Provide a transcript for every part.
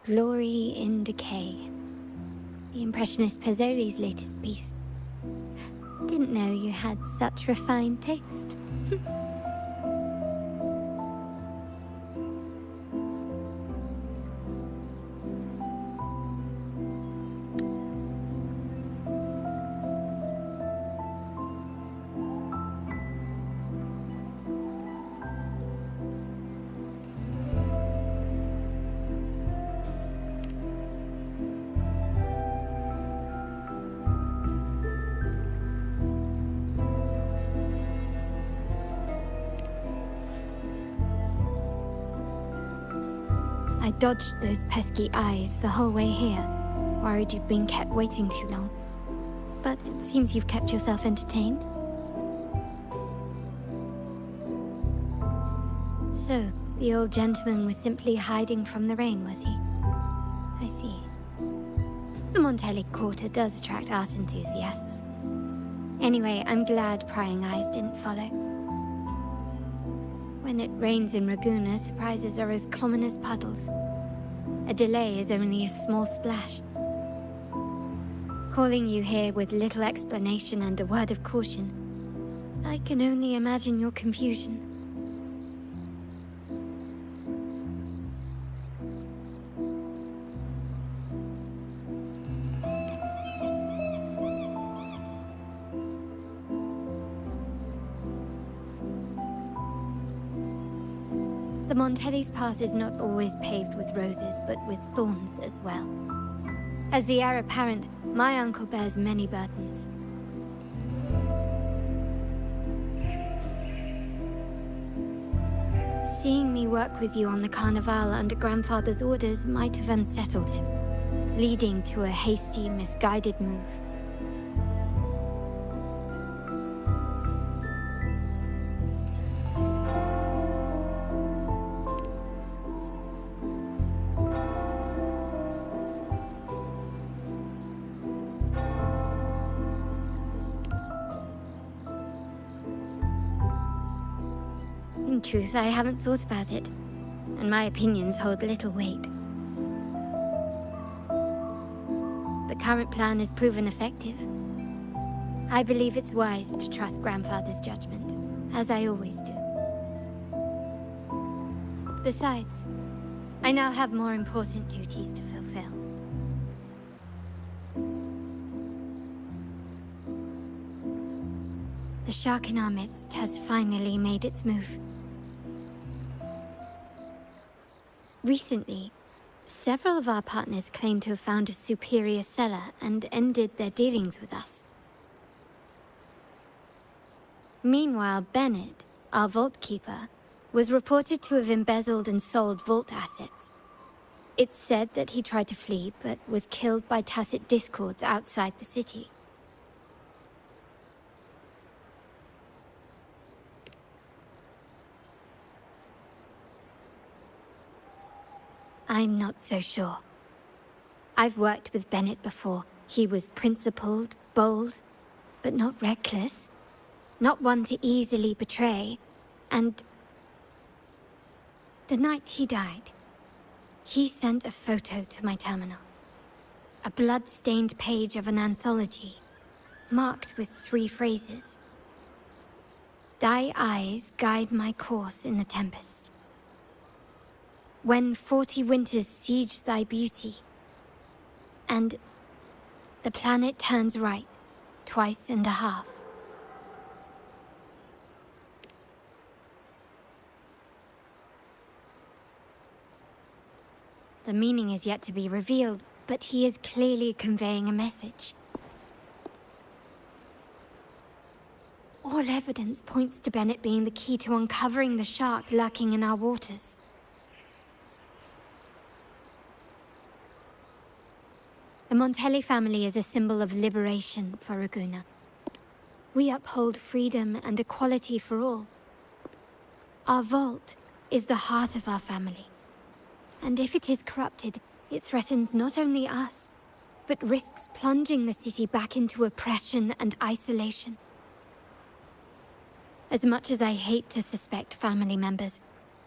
Glory in Decay. The Impressionist Pazzoli's latest piece. Didn't know you had such refined taste. I dodged those pesky eyes the whole way here, worried you'd been kept waiting too long. But it seems you've kept yourself entertained. So, the old gentleman was simply hiding from the rain, was he? I see. The Montelli Quarter does attract art enthusiasts. Anyway, I'm glad prying eyes didn't follow. When it rains in Ragusa, surprises are as common as puddles. A delay is only a small splash. Calling you here with little explanation and a word of caution, I can only imagine your confusion. The Montelli's path is not always paved with roses, but with thorns as well. As the heir apparent, my uncle bears many burdens. seeing me work with you on the Carnival under Grandfather's orders might have unsettled him, leading to a hasty, misguided move. In truth, I haven't thought about it, and my opinions hold little weight. The current plan has proven effective. I believe it's wise to trust Grandfather's judgment, as I always do. Besides, I now have more important duties to fulfill. The shark in our midst has finally made its move. Recently, several of our partners claim to have found a superior cellar and ended their dealings with us. Meanwhile, Bennett, our vault keeper, was reported to have embezzled and sold vault assets. It's said that he tried to flee, but was killed by tacit discords outside the city. I'm not so sure. I've worked with Bennett before. He was principled, bold, but not reckless. Not one to easily betray. And the night he died, he sent a photo to my terminal. A blood-stained page of an anthology, marked with 3 phrases. Thy eyes guide my course in the tempest. When 40 winters siege thy beauty, and the planet turns right, twice and a half. The meaning is yet to be revealed, but he is clearly conveying a message. All evidence points to Bennett being the key to uncovering the shark lurking in our waters. The Montelli family is a symbol of liberation for Raguna. We uphold freedom and equality for all. Our vault is the heart of our family. And if it is corrupted, it threatens not only us, but risks plunging the city back into oppression and isolation. As much as I hate to suspect family members,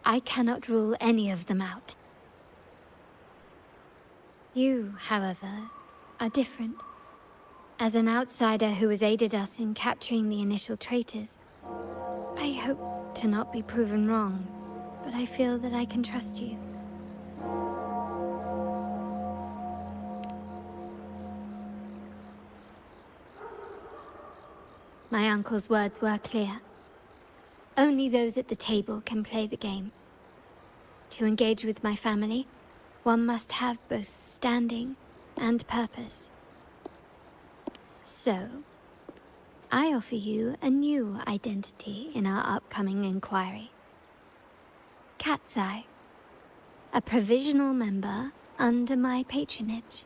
I cannot rule any of them out. You, however, are different. As an outsider who has aided us in capturing the initial traitors, I hope to not be proven wrong, but I feel that I can trust you. My uncle's words were clear. Only those at the table can play the game. To engage with my family, one must have both standing and purpose. So, I offer you a new identity in our upcoming inquiry. Cat's Eye, a provisional member under my patronage.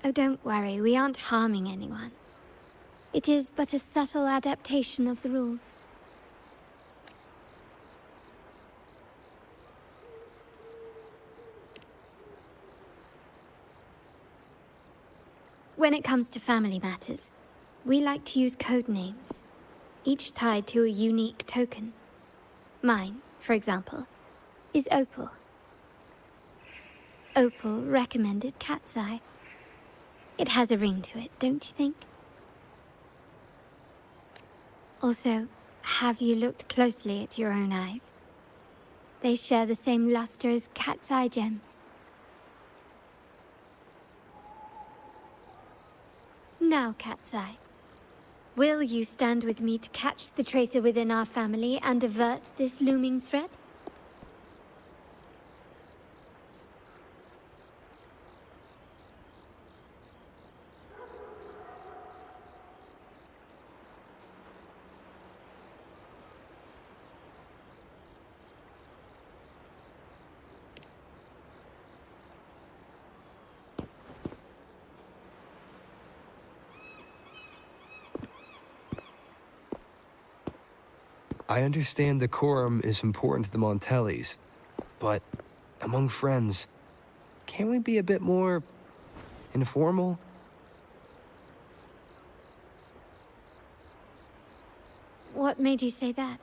Oh, don't worry, we aren't harming anyone. It is but a subtle adaptation of the rules. When it comes to family matters, we like to use code names, each tied to a unique token. Mine, for example, is Opal. Opal recommended Cat's Eye. It has a ring to it, don't you think? Also, have you looked closely at your own eyes? They share the same luster as Cat's Eye gems. Now, Cat's Eye, will you stand with me to catch the traitor within our family and avert this looming threat? I understand decorum is important to the Montellis, but among friends, can't we be a bit more informal? What made you say that?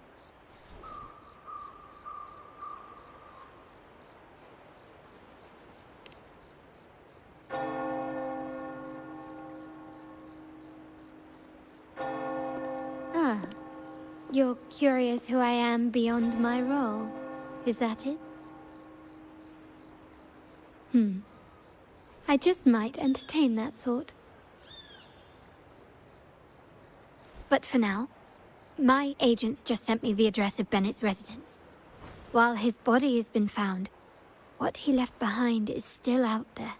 Ah, you're curious who I am beyond my role. Is that it? I just might entertain that thought. But for now, my agents just sent me the address of Bennett's residence. While his body has been found, what he left behind is still out there.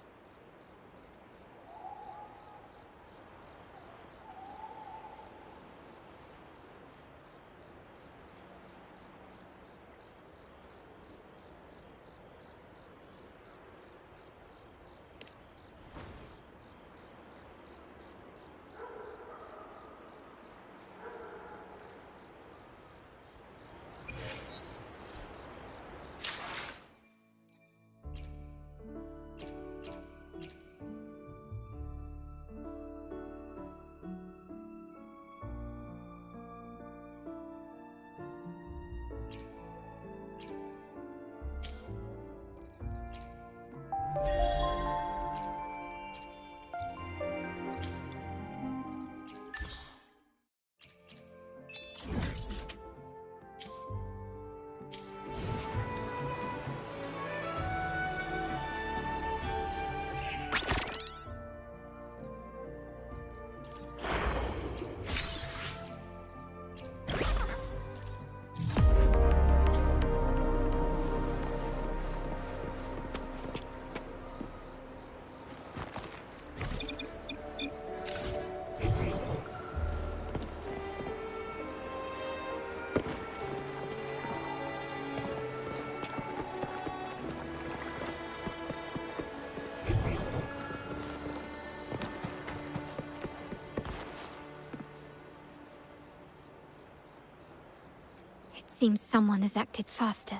It seems someone has acted faster.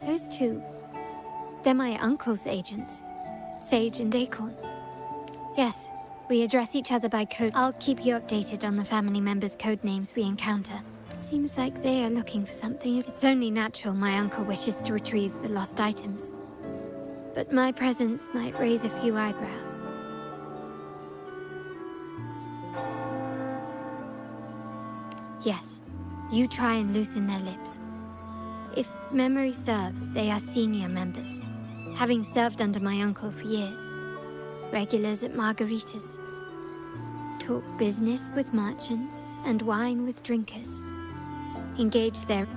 Those two, they're my uncle's agents, Sage and Acorn. Yes, we address each other by code. I'll keep you updated on the family members' code names we encounter. It seems like they are looking for something. It's only natural my uncle wishes to retrieve the lost items. But my presence might raise a few eyebrows. Yes, you try and loosen their lips. If memory serves, they are senior members, having served under my uncle for years. Regulars at margaritas. Talk business with merchants and wine with drinkers. Engage their...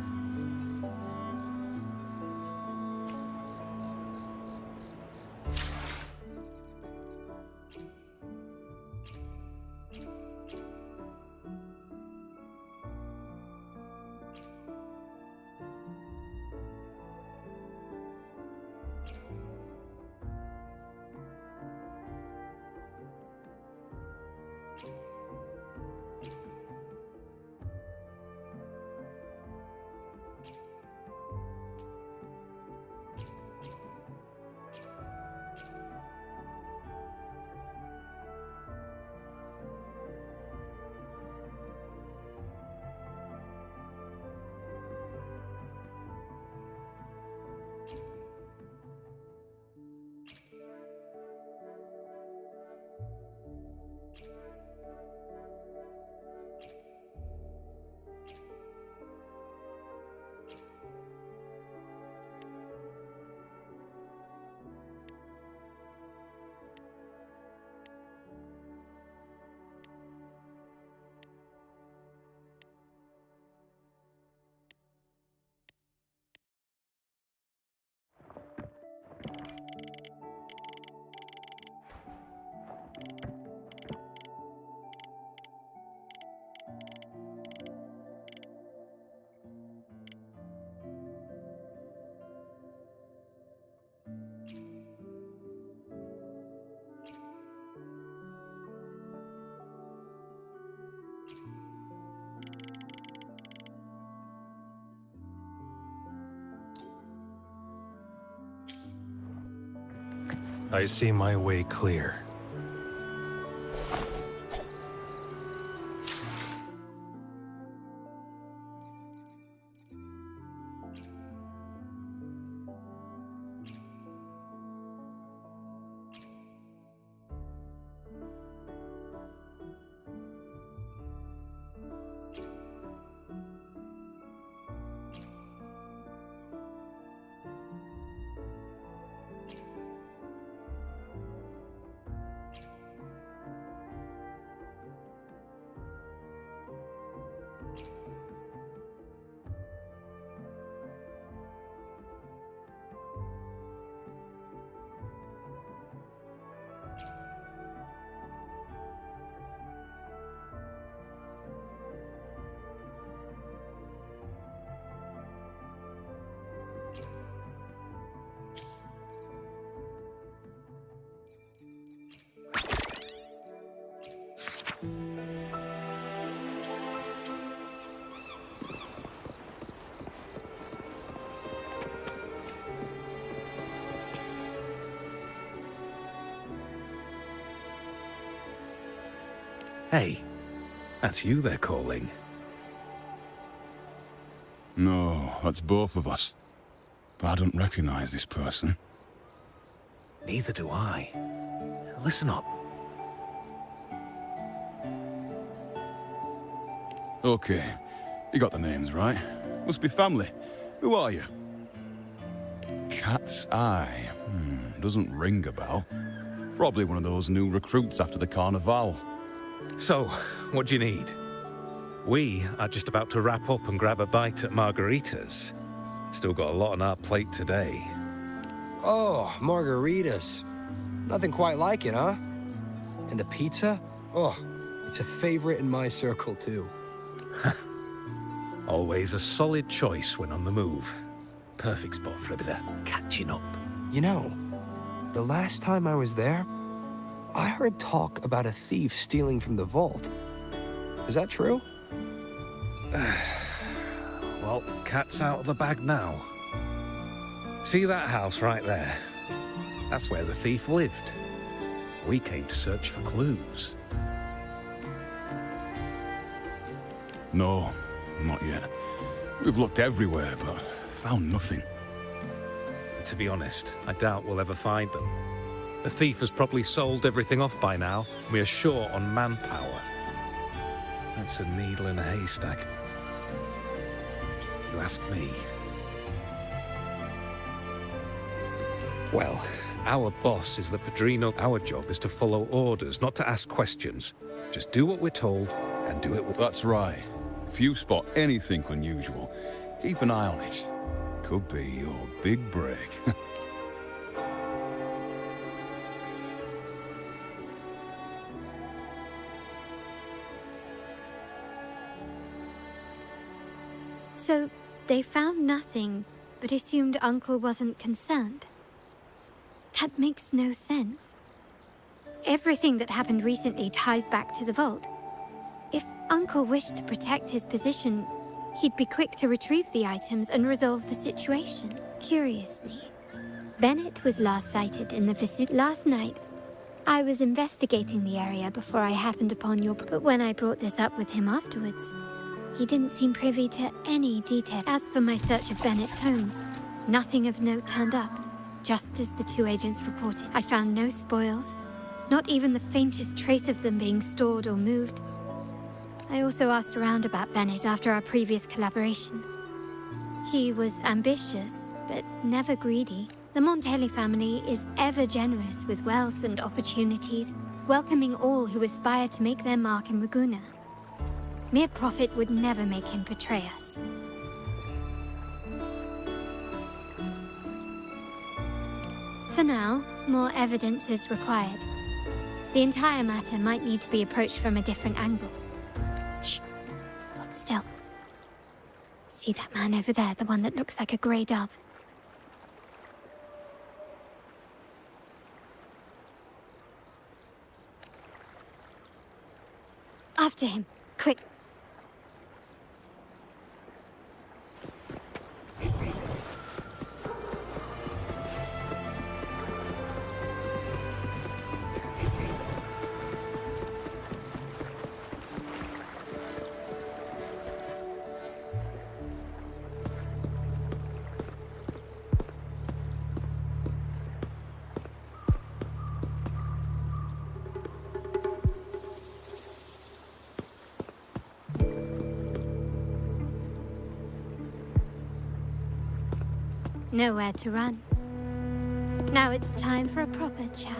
I see my way clear. Hey, that's you they're calling. No, that's both of us. But I don't recognize this person. Neither do I. Listen up. Okay, you got the names right. Must be family. Who are you? Cat's Eye. Doesn't ring a bell. Probably one of those new recruits after the Carnival. So, what do you need? We are just about to wrap up and grab a bite at Margarita's. Still got a lot on our plate today. Oh, margaritas. Nothing quite like it, huh? And the pizza? Oh, it's a favorite in my circle, too. Always a solid choice when on the move. Perfect spot for a bit of catching up. You know, the last time I was there, I heard talk about a thief stealing from the vault. Is that true? Well, cat's out of the bag now. See that house right there? That's where the thief lived. We came to search for clues. No, not yet. We've looked everywhere, but found nothing. To be honest, I doubt we'll ever find them. The thief has probably sold everything off by now. We are short on manpower. That's a needle in a haystack. You ask me. Well, our boss is the Padrino. Our job is to follow orders, not to ask questions. Just do what we're told and do it well. That's right. If you spot anything unusual, keep an eye on it. Could be your big break. So, they found nothing, but assumed Uncle wasn't concerned. That makes no sense. Everything that happened recently ties back to the vault. If Uncle wished to protect his position, he'd be quick to retrieve the items and resolve the situation. Curiously, Bennett was last sighted in the vicinity last night. I was investigating the area before I happened upon your... But when I brought this up with him afterwards, he didn't seem privy to any detail. As for my search of Bennett's home, nothing of note turned up, just as the two agents reported. I found no spoils, not even the faintest trace of them being stored or moved. I also asked around about Bennett after our previous collaboration. He was ambitious, but never greedy. The Montelli family is ever generous with wealth and opportunities, welcoming all who aspire to make their mark in Ragusa. Mere profit would never make him betray us. For now, more evidence is required. The entire matter might need to be approached from a different angle. Shh. Hold still. See that man over there, the one that looks like a grey dove? After him, quick. nowhere to run. Now it's time for a proper chat.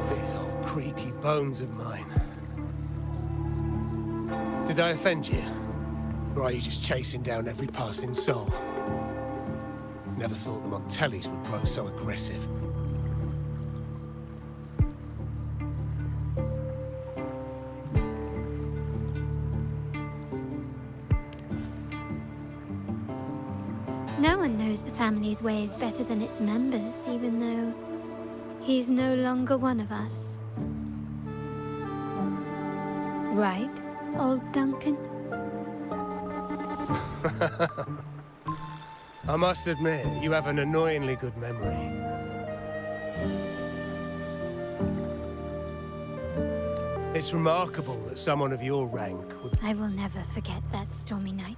These old creaky bones of mine. Did I offend you? Or are you just chasing down every passing soul? Never thought the Montellis would grow so aggressive. No one knows the family's ways better than its members, even though he's no longer one of us. Right, old Duncan? I must admit, you have an annoyingly good memory. It's remarkable that someone of your rank would... I will never forget that stormy night.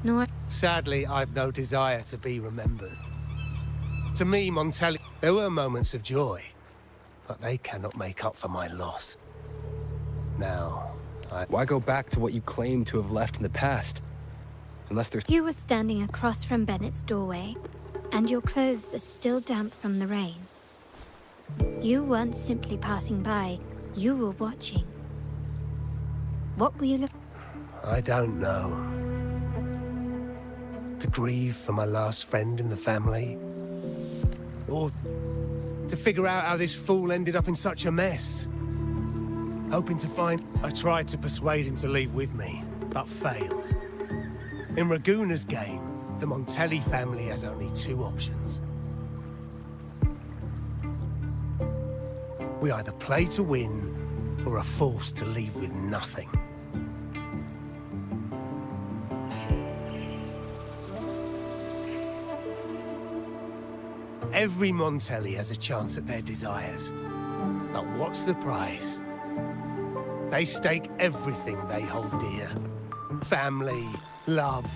Nor... Sadly, I've no desire to be remembered. To me, Montelli, there were moments of joy, but they cannot make up for my loss. Now, Why go back to what you claim to have left in the past? Unless there's... You were standing across from Bennett's doorway, and your clothes are still damp from the rain. You weren't simply passing by, you were watching. What were you looking... I don't know. To grieve for my last friend in the family? Or to figure out how this fool ended up in such a mess? Hoping to find... I tried to persuade him to leave with me, but failed. In Raguna's game, the Montelli family has only two options. We either play to win, or are forced to leave with nothing. Every Montelli has a chance at their desires. But what's the price? They stake everything they hold dear. Family, love,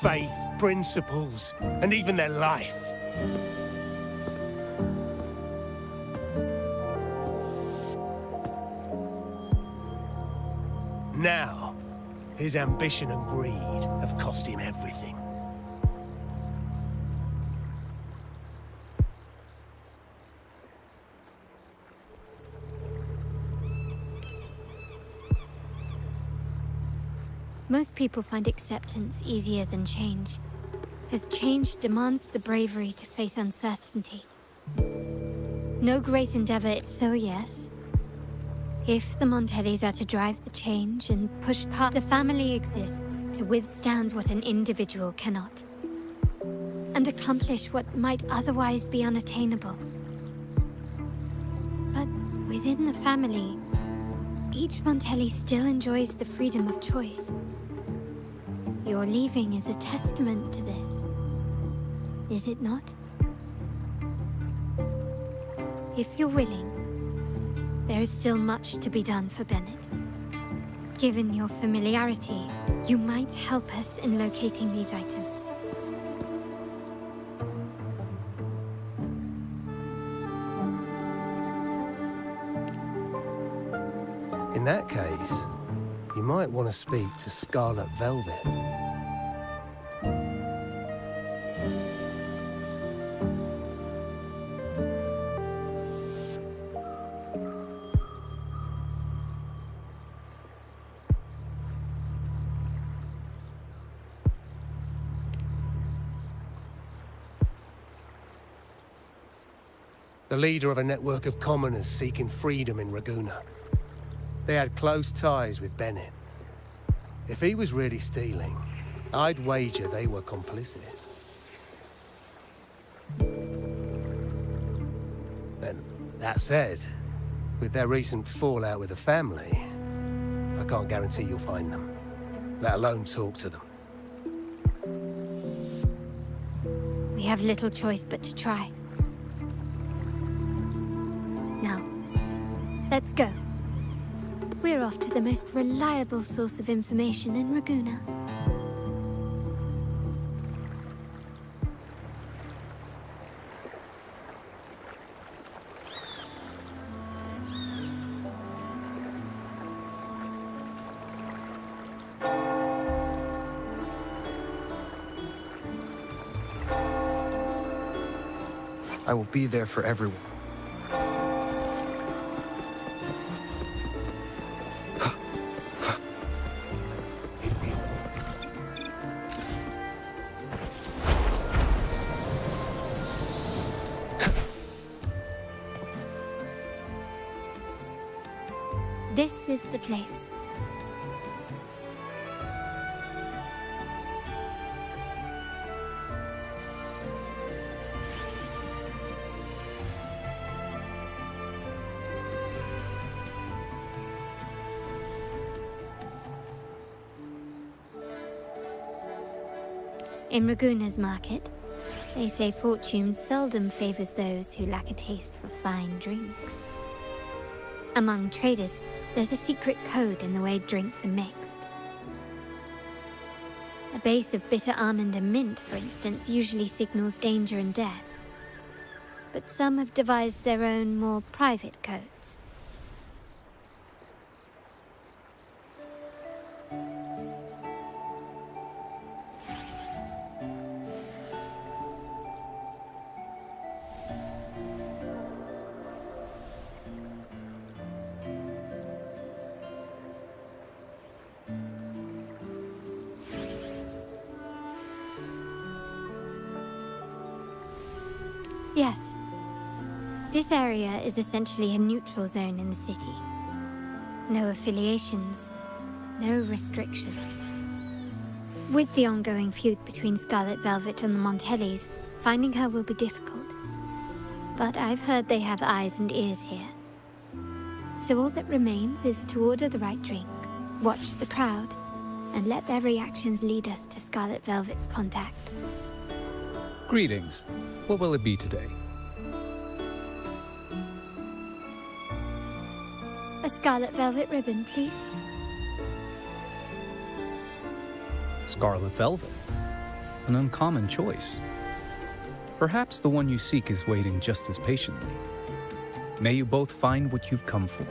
faith, principles, and even their life. Now, his ambition and greed have cost him everything. Most people find acceptance easier than change, as change demands the bravery to face uncertainty. No great endeavor, so yes. If the Montellis are to drive the change and push past, the family exists to withstand what an individual cannot, and accomplish what might otherwise be unattainable. But within the family, each Montelli still enjoys the freedom of choice. Your leaving is a testament to this, is it not? If you're willing, there is still much to be done for Bennett. Given your familiarity, you might help us in locating these items. In that case, you might want to speak to Scarlet Velvet. The leader of a network of commoners seeking freedom in Raguna. They had close ties with Bennett. If he was really stealing, I'd wager they were complicit. And that said, with their recent fallout with the family, I can't guarantee you'll find them, let alone talk to them. We have little choice but to try. Now, let's go. We're off to the most reliable source of information in Raguna. I will be there for everyone. This is the place. In Raguna's market, they say fortune seldom favors those who lack a taste for fine drinks. Among traders, there's a secret code in the way drinks are mixed. A base of bitter almond and mint, for instance, usually signals danger and death. But some have devised their own, more private codes. Yes. This area is essentially a neutral zone in the city. No affiliations, no restrictions. With the ongoing feud between Scarlet Velvet and the Montellis, finding her will be difficult. But I've heard they have eyes and ears here. So all that remains is to order the right drink, watch the crowd, and let their reactions lead us to Scarlet Velvet's contact. Greetings. What will it be today? A Scarlet Velvet ribbon, please. Scarlet Velvet. An uncommon choice. Perhaps the one you seek is waiting just as patiently. May you both find what you've come for.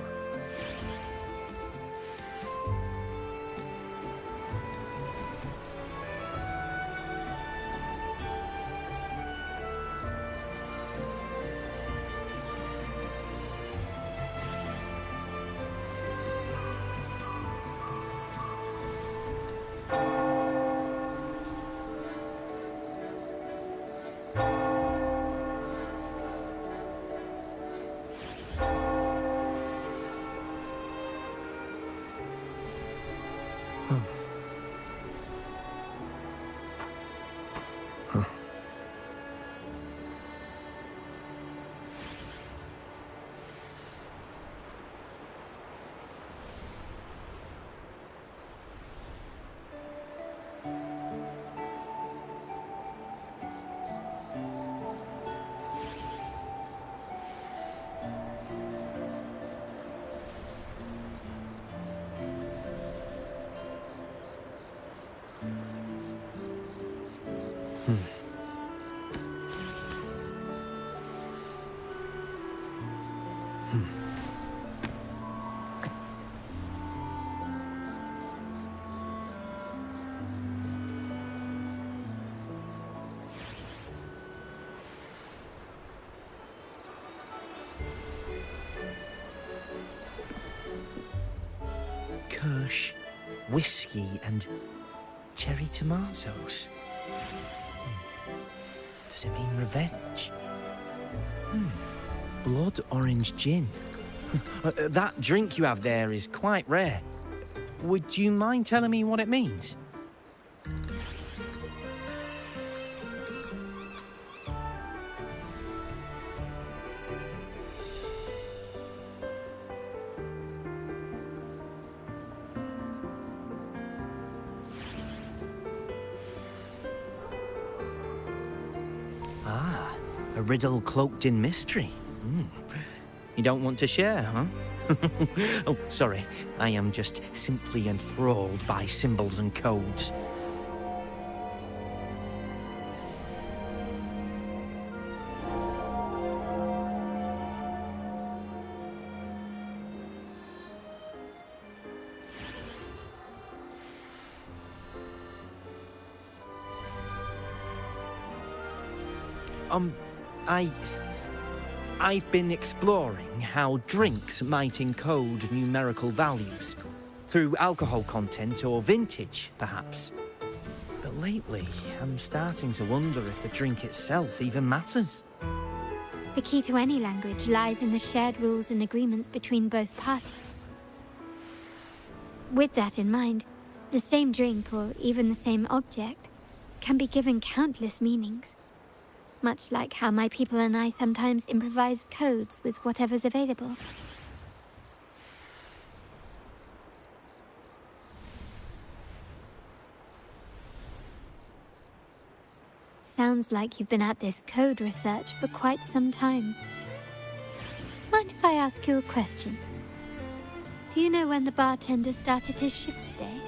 Kirsch, whiskey, and cherry tomatoes. Does it mean revenge? Blood orange gin. That drink you have there is quite rare. Would you mind telling me what it means? Ah, a riddle cloaked in mystery. You don't want to share, huh? Oh, sorry. I am just simply enthralled by symbols and codes. I I've been exploring how drinks might encode numerical values through alcohol content or vintage, perhaps. But lately, I'm starting to wonder if the drink itself even matters. The key to any language lies in the shared rules and agreements between both parties. With that in mind, the same drink, or even the same object, can be given countless meanings. Much like how my people and I sometimes improvise codes with whatever's available. Sounds like you've been at this code research for quite some time. Mind if I ask you a question? Do you know when the bartender started his shift today?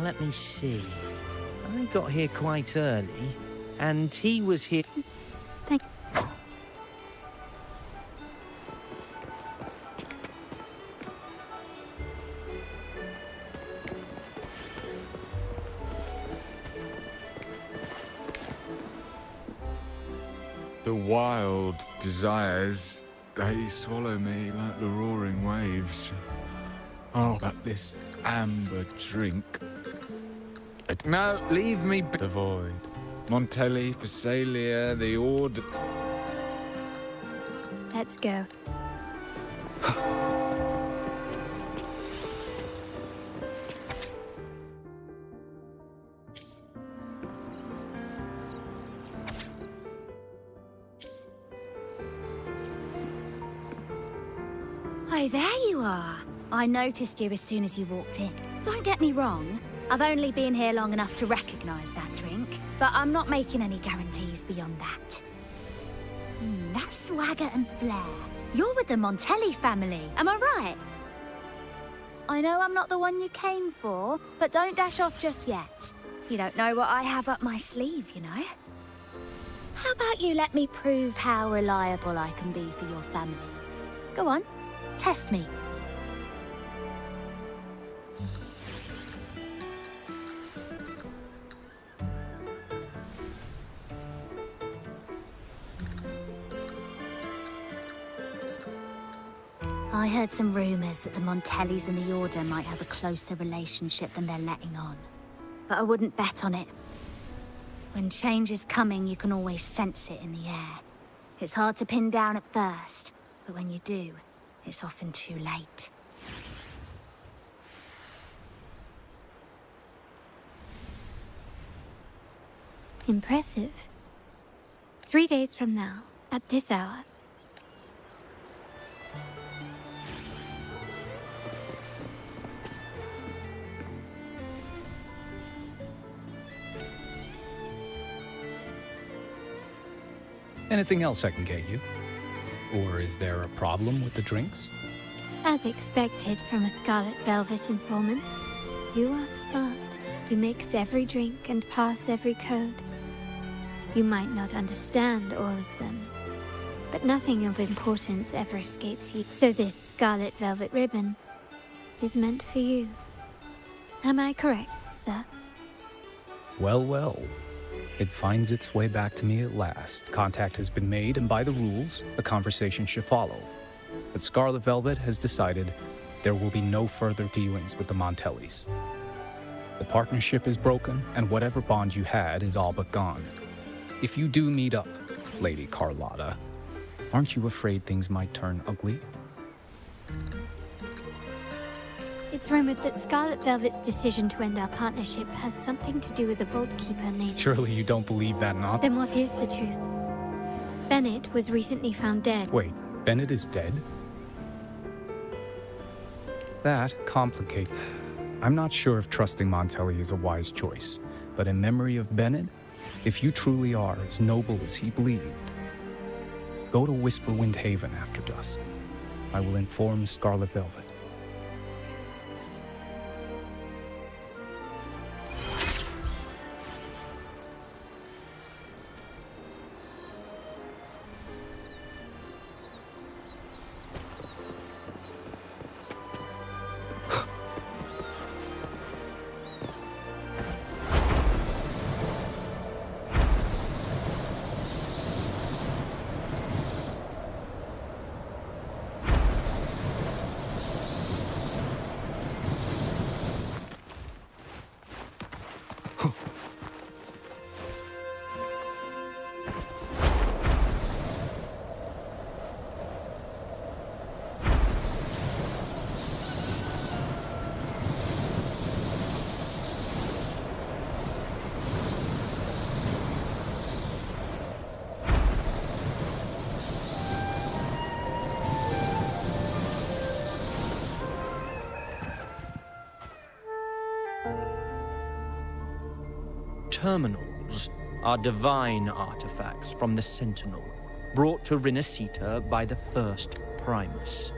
Let me see. I got here quite early, and he was here. Thank The wild desires, they swallow me like the roaring waves. Oh, but this amber drink. No, leave me be. The void. Montelli, Phasalia, the order. Let's go. Oh, there you are. I noticed you as soon as you walked in. Don't get me wrong, I've only been here long enough to recognise that drink, but I'm not making any guarantees beyond that. That swagger and flair. You're with the Montelli family, am I right? I know I'm not the one you came for, but don't dash off just yet. You don't know what I have up my sleeve, you know? How about you let me prove how reliable I can be for your family? Go on, test me. I heard some rumors that the Montellis and the Order might have a closer relationship than they're letting on. But I wouldn't bet on it. When change is coming, you can always sense it in the air. It's hard to pin down at first, but when you do, it's often too late. Impressive. 3 days from now, at this hour. Anything else I can get you? Or is there a problem with the drinks? As expected from a Scarlet Velvet informant, you are smart. You mix every drink and pass every code. You might not understand all of them, but nothing of importance ever escapes you. So this Scarlet Velvet ribbon is meant for you. Am I correct, sir? Well, well. It finds its way back to me at last. Contact has been made, and by the rules, a conversation should follow. But Scarlet Velvet has decided there will be no further dealings with the Montellis. The partnership is broken, and whatever bond you had is all but gone. If you do meet up, Lady Carlotta, aren't you afraid things might turn ugly? It's rumored that Scarlet Velvet's decision to end our partnership has something to do with the Vault Keeper named... Surely you don't believe that, not? Then what is the truth? Bennett was recently found dead. Wait, Bennett is dead? That complicates... I'm not sure if trusting Montelli is a wise choice, but in memory of Bennett, if you truly are as noble as he believed, go to Whisperwind Haven after dusk. I will inform Scarlet Velvet. Terminals are divine artifacts from the Sentinel, brought to Rinascita by the first Primus.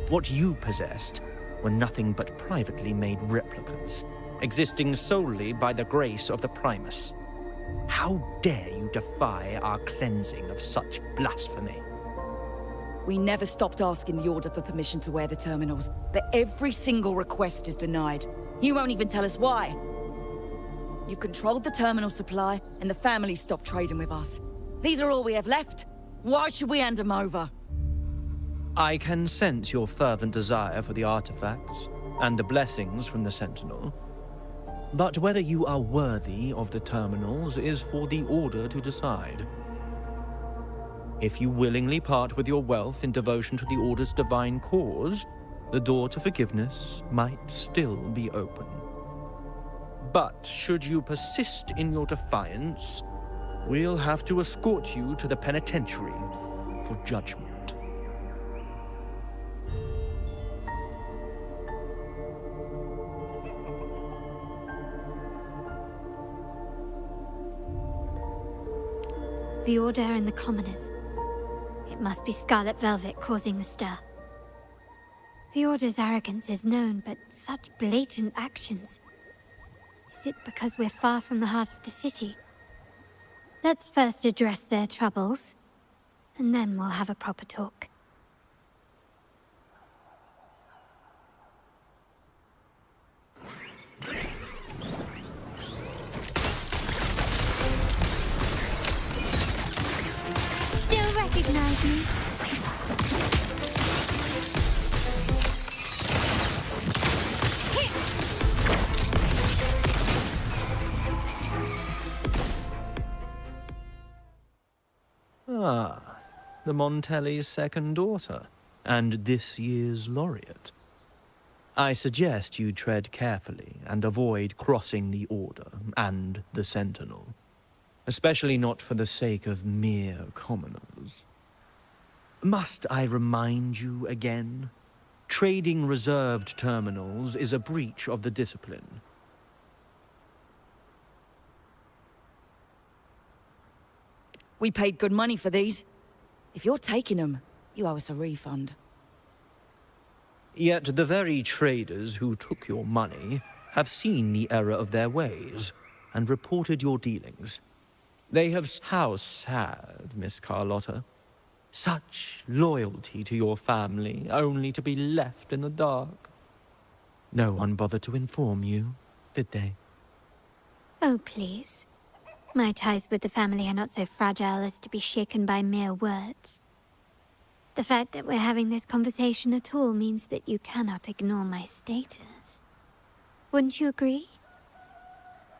What you possessed were nothing but privately made replicas, existing solely by the grace of the Primus. How dare you defy our cleansing of such blasphemy? We never stopped asking the Order for permission to wear the terminals, but every single request is denied. You won't even tell us why. You've controlled the terminal supply, and the family stopped trading with us. These are all we have left. Why should we hand them over? I can sense your fervent desire for the artifacts and the blessings from the Sentinel. But whether you are worthy of the terminals is for the Order to decide. If you willingly part with your wealth in devotion to the Order's divine cause, the door to forgiveness might still be open. But should you persist in your defiance, we'll have to escort you to the penitentiary for judgment. The Order and the Commoners. It must be Scarlet Velvet causing the stir. The Order's arrogance is known, but such blatant actions. Is it because we're far from the heart of the city? Let's first address their troubles, and then we'll have a proper talk. Still recognize me? Ah, the Montelli's second daughter, and this year's laureate. I suggest you tread carefully and avoid crossing the Order and the Sentinel, especially not for the sake of mere commoners. Must I remind you again? Trading reserved terminals is a breach of the discipline. We paid good money for these. If you're taking them, you owe us a refund. Yet the very traders who took your money have seen the error of their ways and reported your dealings. They have... How sad, Miss Carlotta. Such loyalty to your family, only to be left in the dark. No one bothered to inform you, did they? Oh, please. My ties with the family are not so fragile as to be shaken by mere words. The fact that we're having this conversation at all means that you cannot ignore my status. Wouldn't you agree?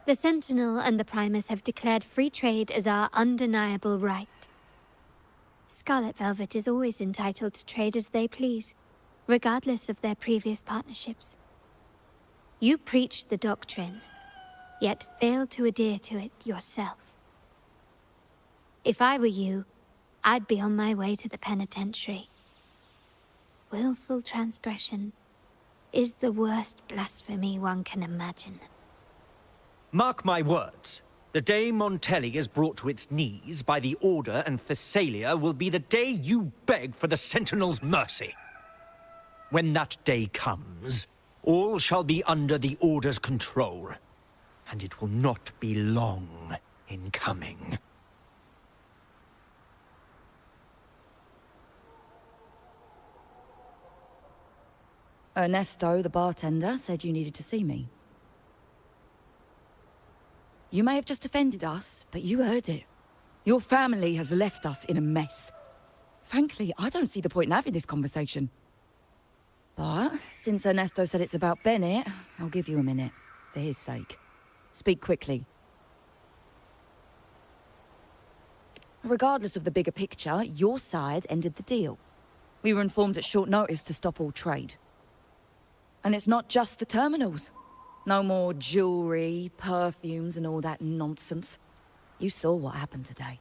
The Sentinel and the Primus have declared free trade as our undeniable right. Scarlet Velvet is always entitled to trade as they please, regardless of their previous partnerships. You preach the doctrine, yet fail to adhere to it yourself. If I were you, I'd be on my way to the penitentiary. Willful transgression is the worst blasphemy one can imagine. Mark my words. The day Montelli is brought to its knees by the Order and Phasalia will be the day you beg for the Sentinel's mercy. When that day comes, all shall be under the Order's control, and it will not be long in coming. Ernesto, the bartender, said you needed to see me. You may have just offended us, but you heard it. Your family has left us in a mess. Frankly, I don't see the point in having this conversation. But since Ernesto said it's about Bennett, I'll give you a minute, for his sake. Speak quickly. Regardless of the bigger picture, your side ended the deal. We were informed at short notice to stop all trade. And it's not just the terminals. No more jewelry, perfumes, and all that nonsense. You saw what happened today.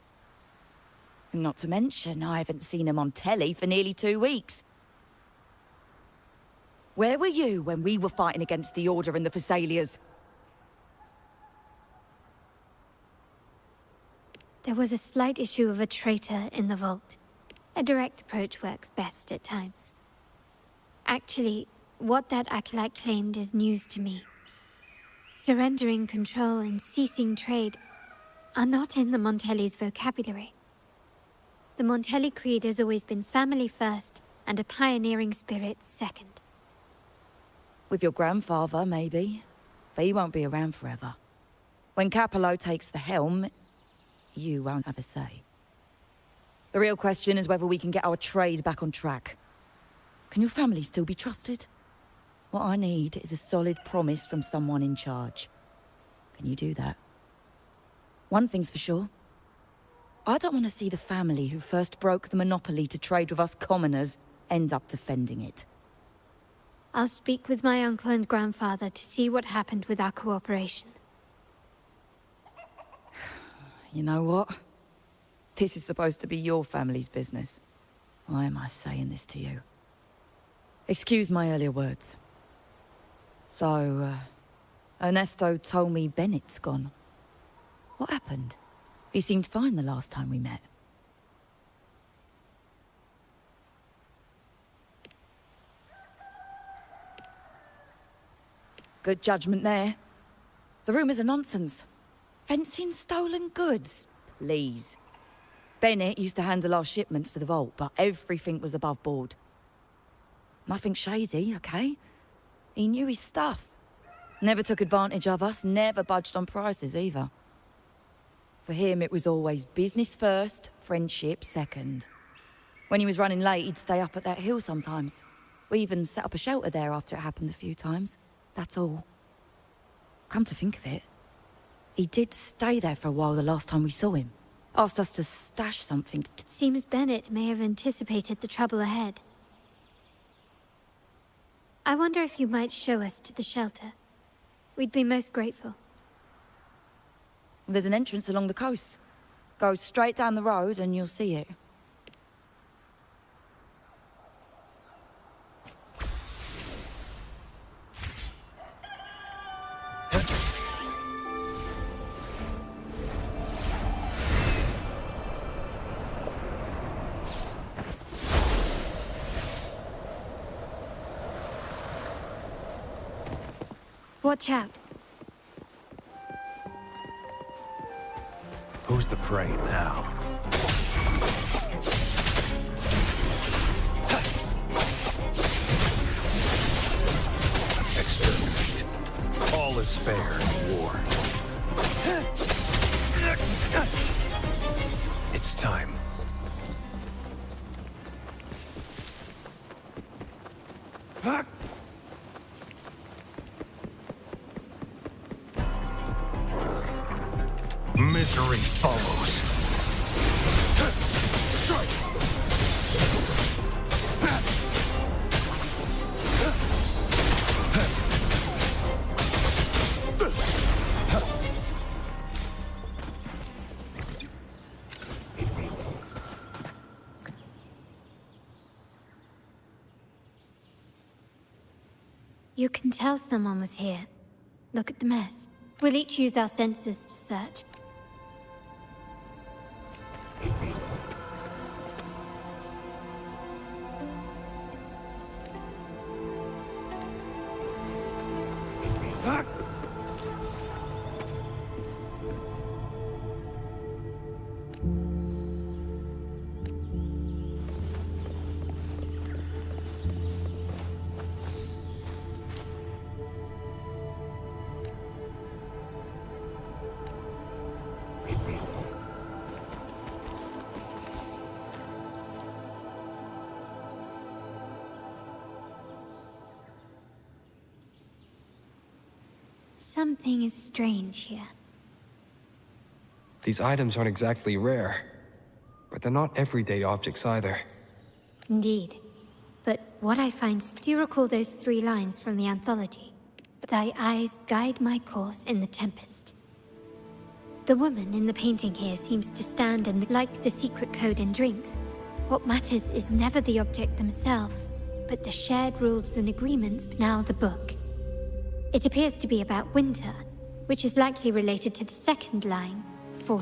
And not to mention, I haven't seen him on telly for nearly 2 weeks. Where were you when we were fighting against the Order and the Phasalias? There was a slight issue of a traitor in the vault. A direct approach works best at times. Actually, what that acolyte claimed is news to me. Surrendering control and ceasing trade are not in the Montelli's vocabulary. The Montelli creed has always been family first and a pioneering spirit second. With your grandfather, maybe. But he won't be around forever. When Capello takes the helm, you won't have a say. The real question is whether we can get our trade back on track. Can your family still be trusted? What I need is a solid promise from someone in charge. Can you do that? One thing's for sure. I don't want to see the family who first broke the monopoly to trade with us commoners end up defending it. I'll speak with my uncle and grandfather to see what happened with our cooperation. You know what? This is supposed to be your family's business. Why am I saying this to you? Excuse my earlier words. So, Ernesto told me Bennett's gone. What happened? He seemed fine the last time we met. Good judgment there. The rumours are nonsense. Fencing stolen goods? Please. Bennett used to handle our shipments for the vault, but everything was above board. Nothing shady, okay? He knew his stuff. Never took advantage of us, never budged on prices either. For him, it was always business first, friendship second. When he was running late, he'd stay up at that hill sometimes. We even set up a shelter there after it happened a few times. That's all. Come to think of it, he did stay there for a while the last time we saw him. Asked us to stash something. Seems Bennett may have anticipated the trouble ahead. I wonder if you might show us to the shelter. We'd be most grateful. There's an entrance along the coast. Go straight down the road and you'll see it. Watch out. Who's the prey now? Exterminate. All is fair in war. It's time. Misery follows. You can tell someone was here. Look at the mess. We'll each use our senses to search. Something is strange here. These items aren't exactly rare, but they're not everyday objects either. Indeed. But what I find... Do you recall those 3 lines from the anthology? Thy eyes guide my course in the tempest. The woman in the painting here seems to stand in like the secret code in drinks. What matters is never the object themselves, but the shared rules and agreements, now the book. It appears to be about winter, which is likely related to the second line, for...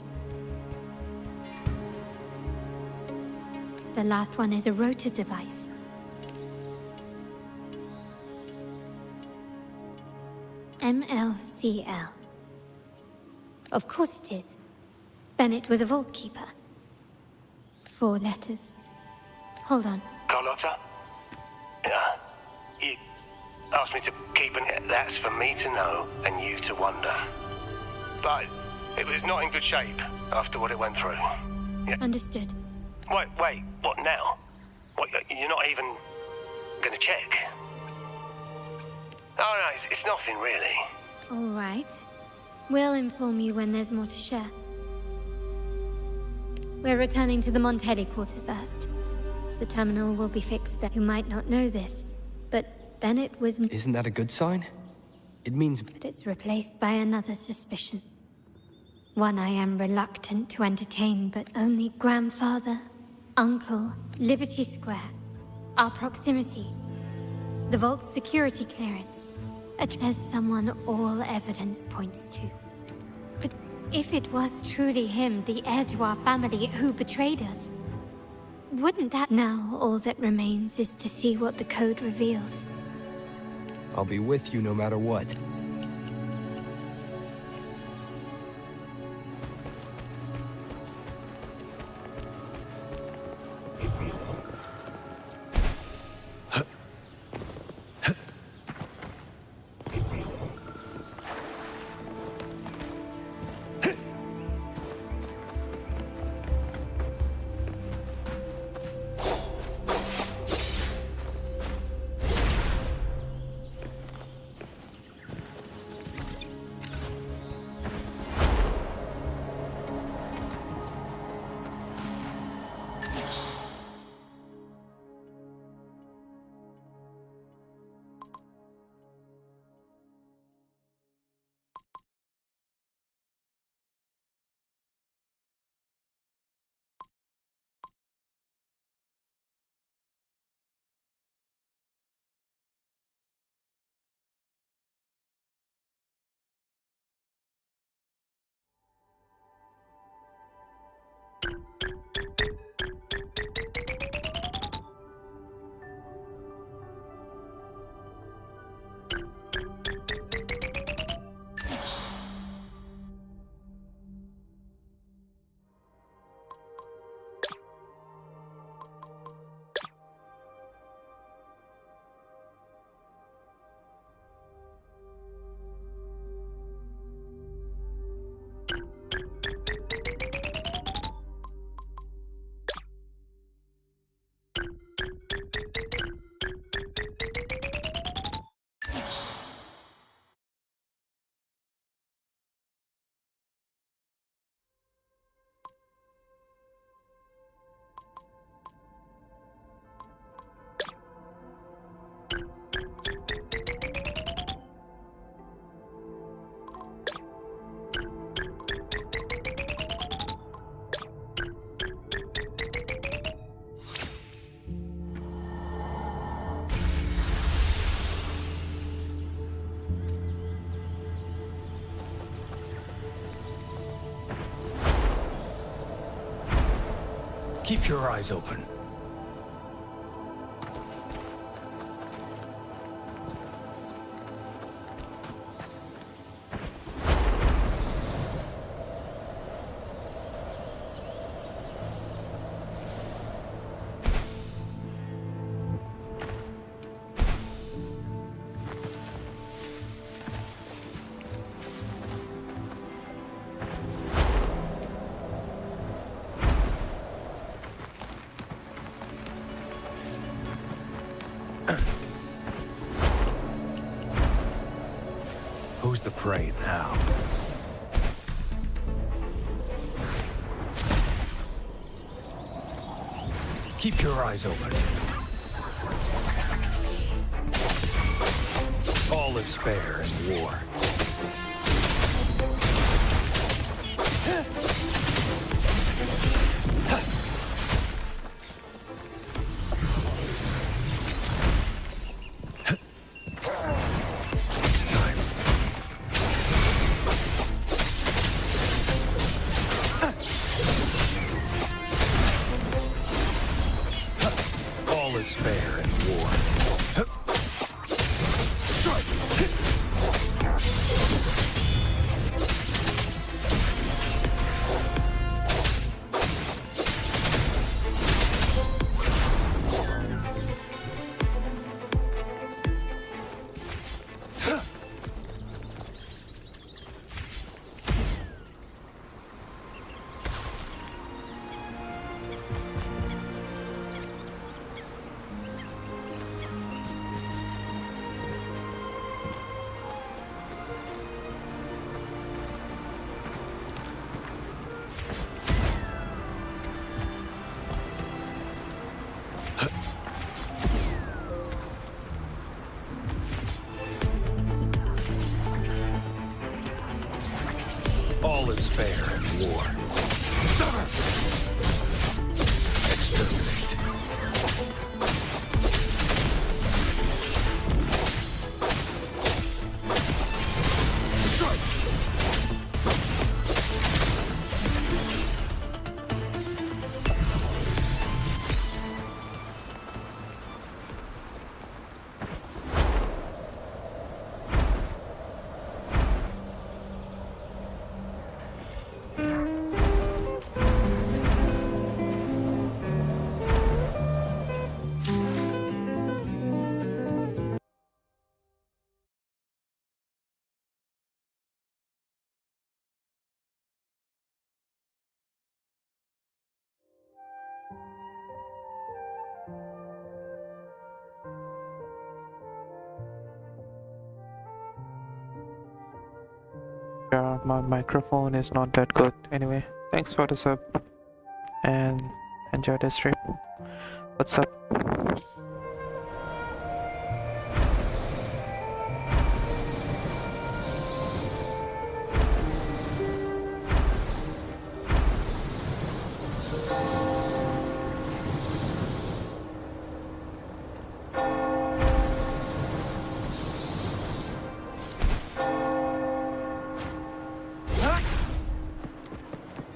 The last one is a rotor device. MLCL. Of course it is. Bennett was a vault keeper. 4 letters. Hold on. Carlotta? Yeah. You asked me to keep an... That's for me to know and you to wonder. But it was not in good shape after what it went through. Yeah. Understood. Wait, what now? What, you're not even gonna check? Oh, no, it's nothing really. All right. We'll inform you when there's more to share. We're returning to the Montelli quarter first. The terminal will be fixed there. You might not know this, but Bennett was... Isn't that a good sign? It means... But it's replaced by another suspicion. One I am reluctant to entertain, but only grandfather, uncle, Liberty Square, our proximity, the vault's security clearance. There's someone all evidence points to. But if it was truly him, the heir to our family, who betrayed us, wouldn't that... Now all that remains is to see what the code reveals. I'll be with you no matter what. Keep your eyes open. Who's the prey now? Keep your eyes open. All is fair in war. All is fair in war. All is fair in war. Exterminate. Yeah, my microphone is not that good. Anyway, thanks for the sub and enjoy the stream. What's up?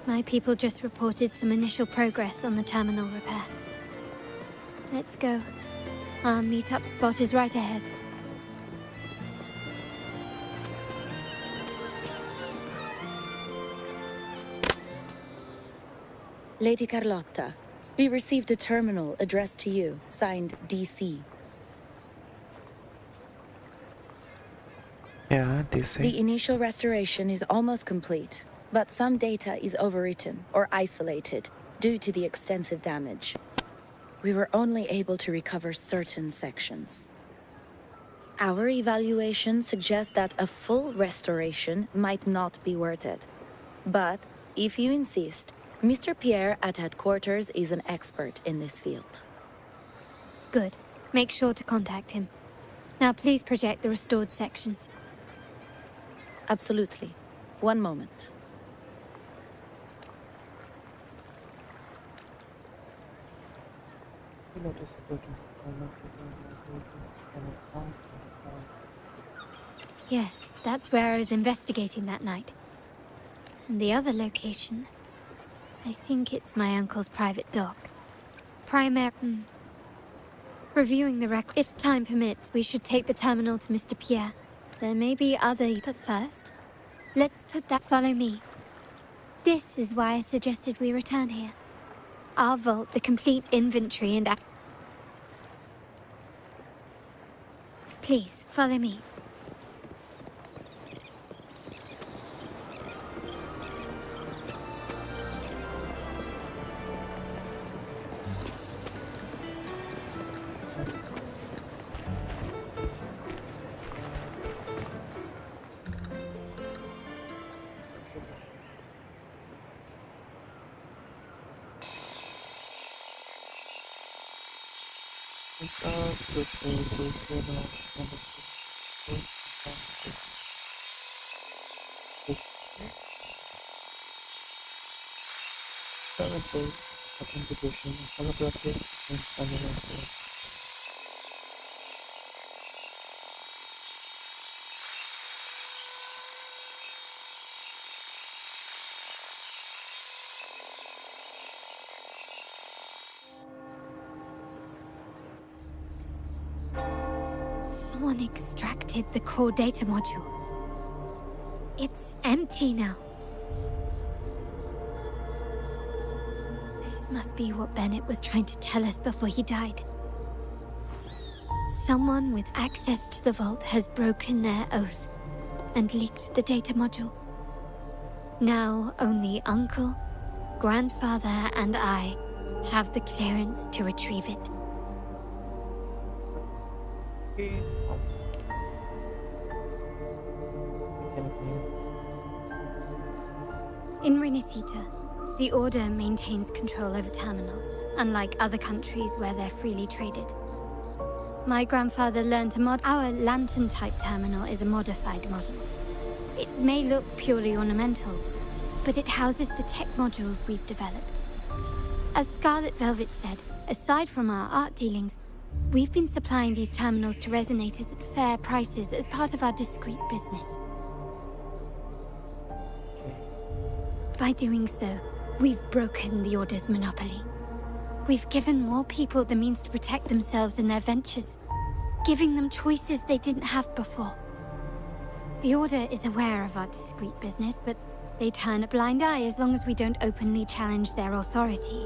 My people just reported some initial progress on the terminal repair. Let's go. Our meetup spot is right ahead. Lady Carlotta, we received a terminal addressed to you, signed DC. Yeah, DC. The initial restoration is almost complete, but some data is overwritten or isolated due to the extensive damage. We were only able to recover certain sections. Our evaluation suggests that a full restoration might not be worth it. But if you insist, Mr. Pierre at headquarters is an expert in this field. Good. Make sure to contact him. Now please project the restored sections. Absolutely. One moment. Yes, that's where I was investigating that night. And the other location, I think it's my uncle's private dock. Reviewing the record. If time permits, we should take the terminal to Mr. Pierre. There may be other, but first, let's put that. Follow me. This is why I suggested we return here. Our vault, the complete inventory and Please, follow me. Someone extracted the core data module. It's empty now. This must be what Bennett was trying to tell us before he died. Someone with access to the vault has broken their oath and leaked the data module. Now only Uncle, Grandfather, and I have the clearance to retrieve it. In Renacita, the Order maintains control over terminals, unlike other countries where they're freely traded. My grandfather learned to mod. Our lantern-type terminal is a modified model. It may look purely ornamental, but it houses the tech modules we've developed. As Scarlet Velvet said, aside from our art dealings, we've been supplying these terminals to resonators at fair prices as part of our discreet business. By doing so, we've broken the Order's monopoly. We've given more people the means to protect themselves in their ventures, giving them choices they didn't have before. The Order is aware of our discreet business, but they turn a blind eye as long as we don't openly challenge their authority.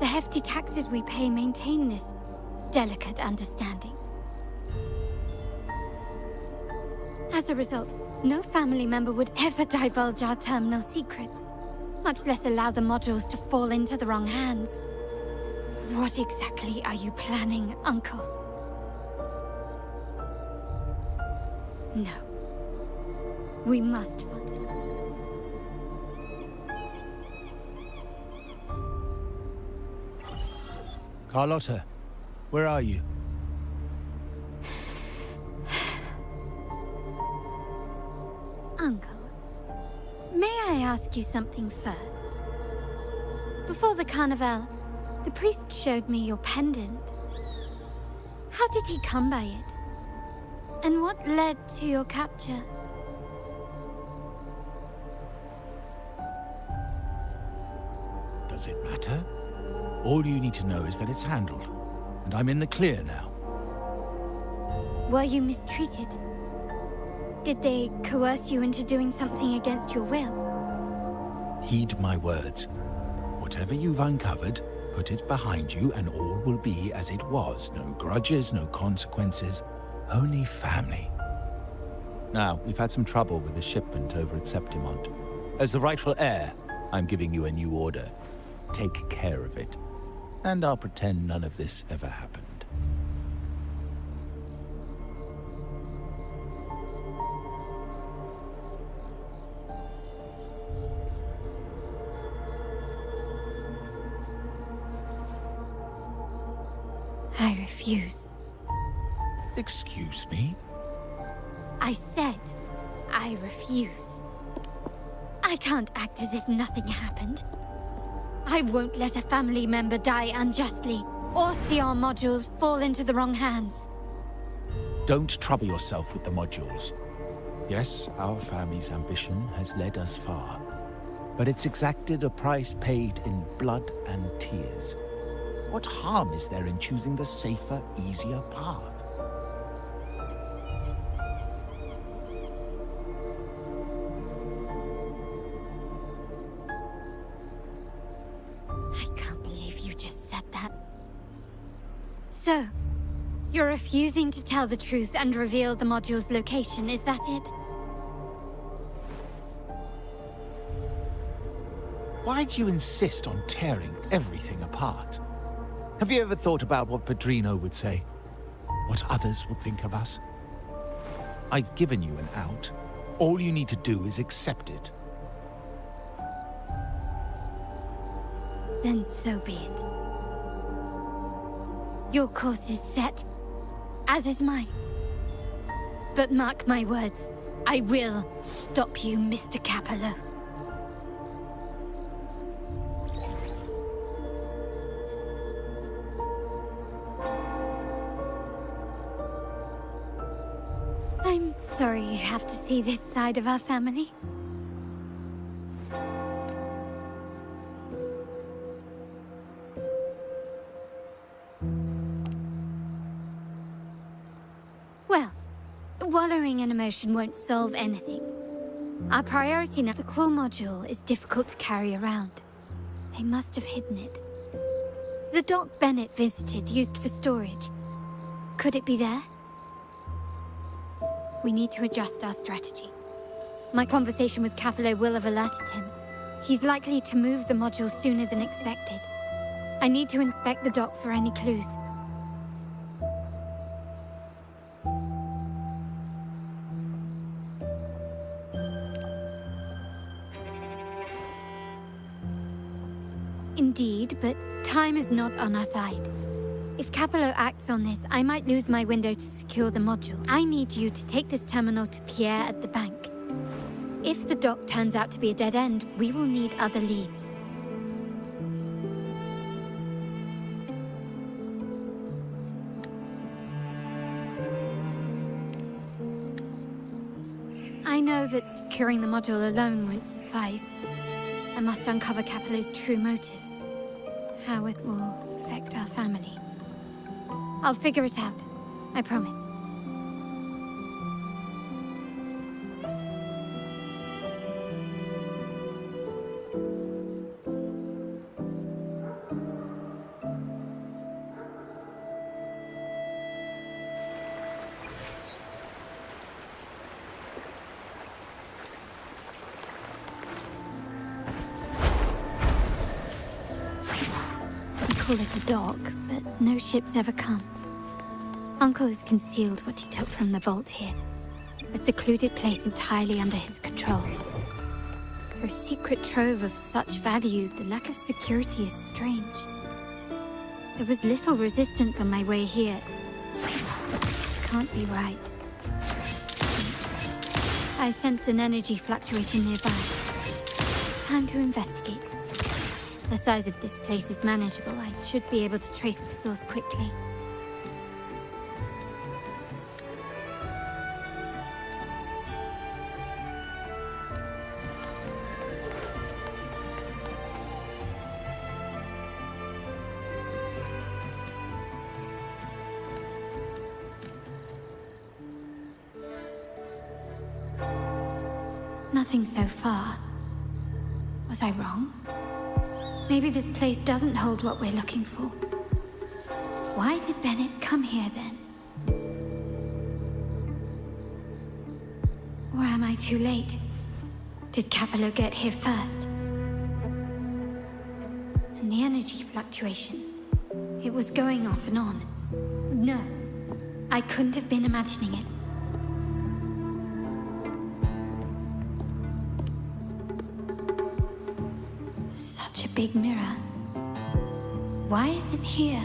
The hefty taxes we pay maintain this delicate understanding. As a result, no family member would ever divulge our terminal secrets, much less allow the modules to fall into the wrong hands. What exactly are you planning, Uncle? No. We must find it. Carlotta, where are you? Uncle, may I ask you something first? Before the carnival, the priest showed me your pendant. How did he come by it? And what led to your capture? Does it matter? All you need to know is that it's handled, and I'm in the clear now. Were you mistreated? Did they coerce you into doing something against your will? Heed my words. Whatever you've uncovered, put it behind you and all will be as it was. No grudges, no consequences, only family. Now, we've had some trouble with the shipment over at Septimont. As the rightful heir, I'm giving you a new order. Take care of it. And I'll pretend none of this ever happened. I refuse. Excuse me? I said I refuse. I can't act as if nothing happened. I won't let a family member die unjustly, or see our modules fall into the wrong hands. Don't trouble yourself with the modules. Yes, our family's ambition has led us far, but it's exacted a price paid in blood and tears. What harm is there in choosing the safer, easier path? I can't believe you just said that. So, you're refusing to tell the truth and reveal the module's location, is that it? Why do you insist on tearing everything apart? Have you ever thought about what Padrino would say? What others would think of us? I've given you an out. All you need to do is accept it. Then so be it. Your course is set, as is mine. But mark my words, I will stop you, Mr. Capello. I'm sorry you have to see this side of our family. Well, wallowing in emotion won't solve anything. Our priority now, the core module is difficult to carry around. They must have hidden it. The dock Bennett visited, used for storage. Could it be there? We need to adjust our strategy. My conversation with Capello will have alerted him. He's likely to move the module sooner than expected. I need to inspect the dock for any clues. Indeed, but time is not on our side. If Capello acts on this, I might lose my window to secure the module. I need you to take this terminal to Pierre at the bank. If the dock turns out to be a dead end, we will need other leads. I know that securing the module alone won't suffice. I must uncover Capello's true motives. How it will affect our family. I'll figure it out. I promise. We call it a dock, but no ships ever come. Uncle has concealed what he took from the vault here. A secluded place entirely under his control. For a secret trove of such value, the lack of security is strange. There was little resistance on my way here. This can't be right. I sense an energy fluctuation nearby. Time to investigate. The size of this place is manageable. I should be able to trace the source quickly. Nothing so far. Was I wrong? Maybe this place doesn't hold what we're looking for. Why did Bennett come here then? Or am I too late? Did Capello get here first? And the energy fluctuation. It was going off and on. No, I couldn't have been imagining it. Such a big mirror. Why is it here?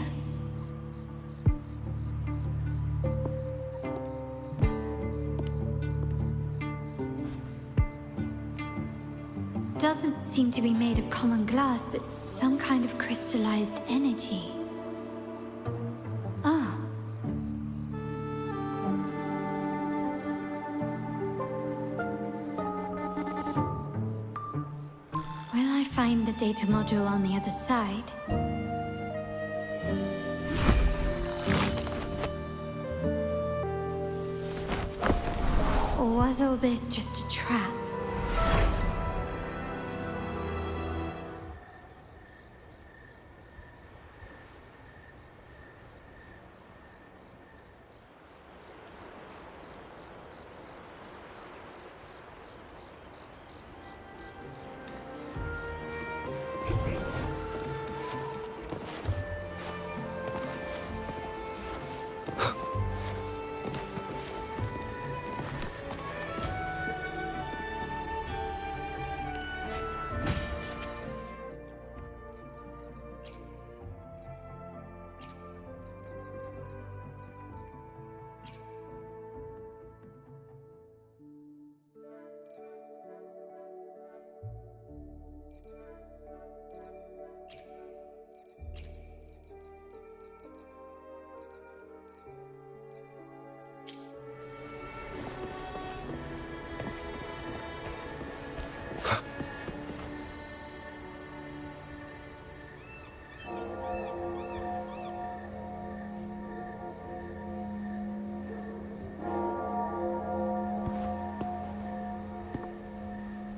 Doesn't seem to be made of common glass, but some kind of crystallized energy. Oh. Will I find the data module on the other side? Or was all this just a trap?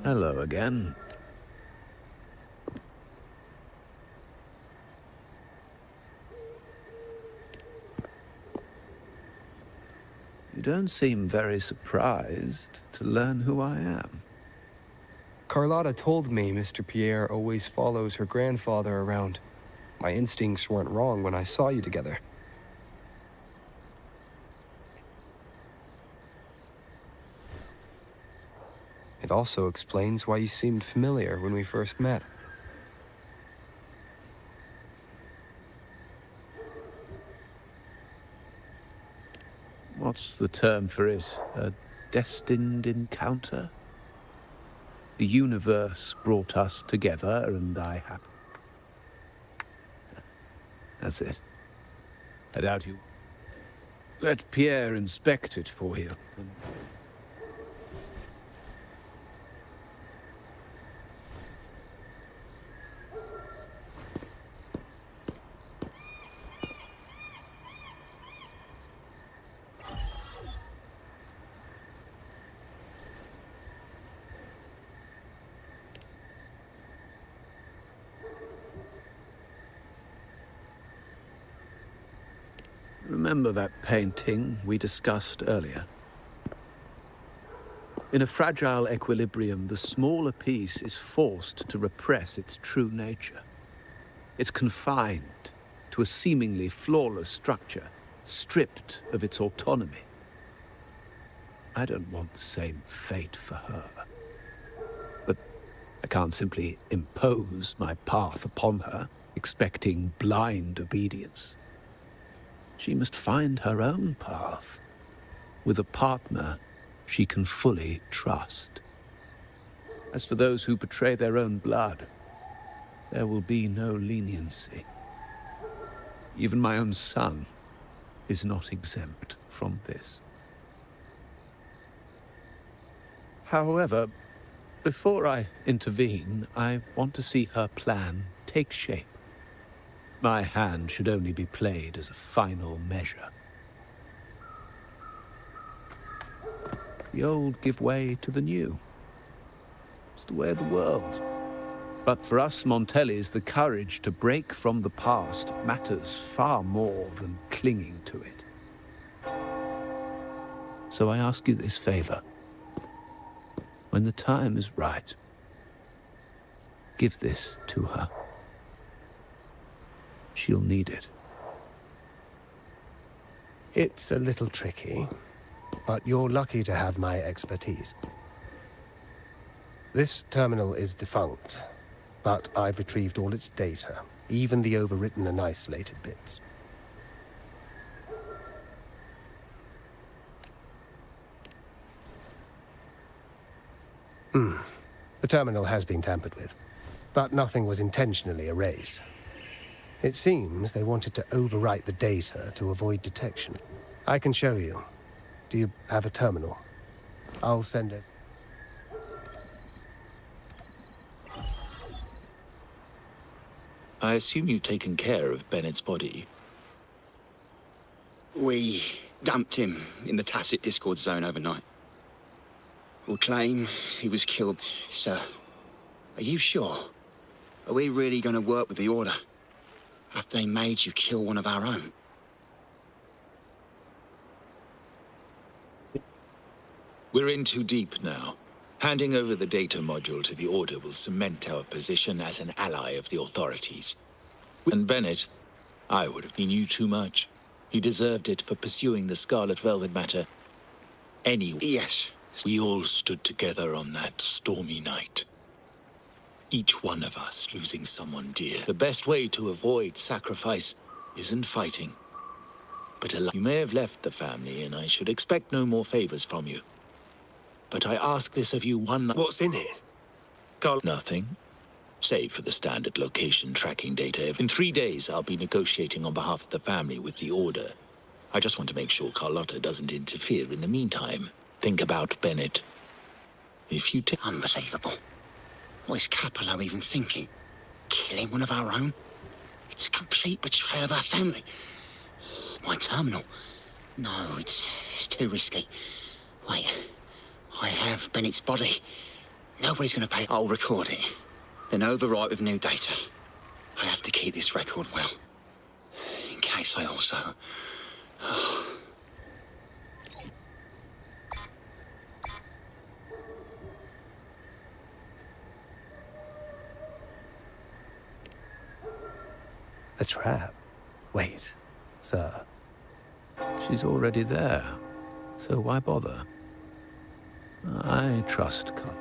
Hello again. You don't seem very surprised to learn who I am. Carlotta told me Mr. Pierre always follows her grandfather around. My instincts weren't wrong when I saw you together. It also explains why you seemed familiar when we first met. What's the term for it? A destined encounter? The universe brought us together, and I have... That's it. I doubt you. Let Pierre inspect it for you. Remember that painting we discussed earlier? In a fragile equilibrium, the smaller piece is forced to repress its true nature. It's confined to a seemingly flawless structure, stripped of its autonomy. I don't want the same fate for her. But I can't simply impose my path upon her, expecting blind obedience. She must find her own path, with a partner she can fully trust. As for those who betray their own blood, there will be no leniency. Even my own son is not exempt from this. However, before I intervene, I want to see her plan take shape. My hand should only be played as a final measure. The old give way to the new. It's the way of the world. But for us Montellis, the courage to break from the past matters far more than clinging to it. So I ask you this favor. When the time is right, give this to her. She'll need it. It's a little tricky, but you're lucky to have my expertise. This terminal is defunct, but I've retrieved all its data, even the overwritten and isolated bits. The terminal has been tampered with, but nothing was intentionally erased. It seems they wanted to overwrite the data to avoid detection. I can show you. Do you have a terminal? I'll send it. I assume you've taken care of Bennett's body. We dumped him in the tacit discord zone overnight. We'll claim he was killed. Sir, are you sure? Are we really going to work with the Order? Have they made you kill one of our own? We're in too deep now. Handing over the data module to the Order will cement our position as an ally of the authorities. And Bennett, I would have been you too much. He deserved it for pursuing the Scarlet Velvet matter. Anyway, yes, we all stood together on that stormy night. Each one of us losing someone dear. The best way to avoid sacrifice isn't fighting, but you may have left the family, and I should expect no more favors from you. But I ask this of you one... What's in it? Carl? Nothing. Save for the standard location tracking data. In 3 days, I'll be negotiating on behalf of the family with the Order. I just want to make sure Carlotta doesn't interfere in the meantime. Think about Bennett. If you take... Unbelievable. What is Capello even thinking? Killing one of our own? It's a complete betrayal of our family. My terminal? No, it's too risky. Wait, I have Bennett's body. Nobody's going to pay. I'll record it. Then overwrite with new data. I have to keep this record well. In case I also... A trap? Wait, sir. She's already there, so why bother? I trust Carl.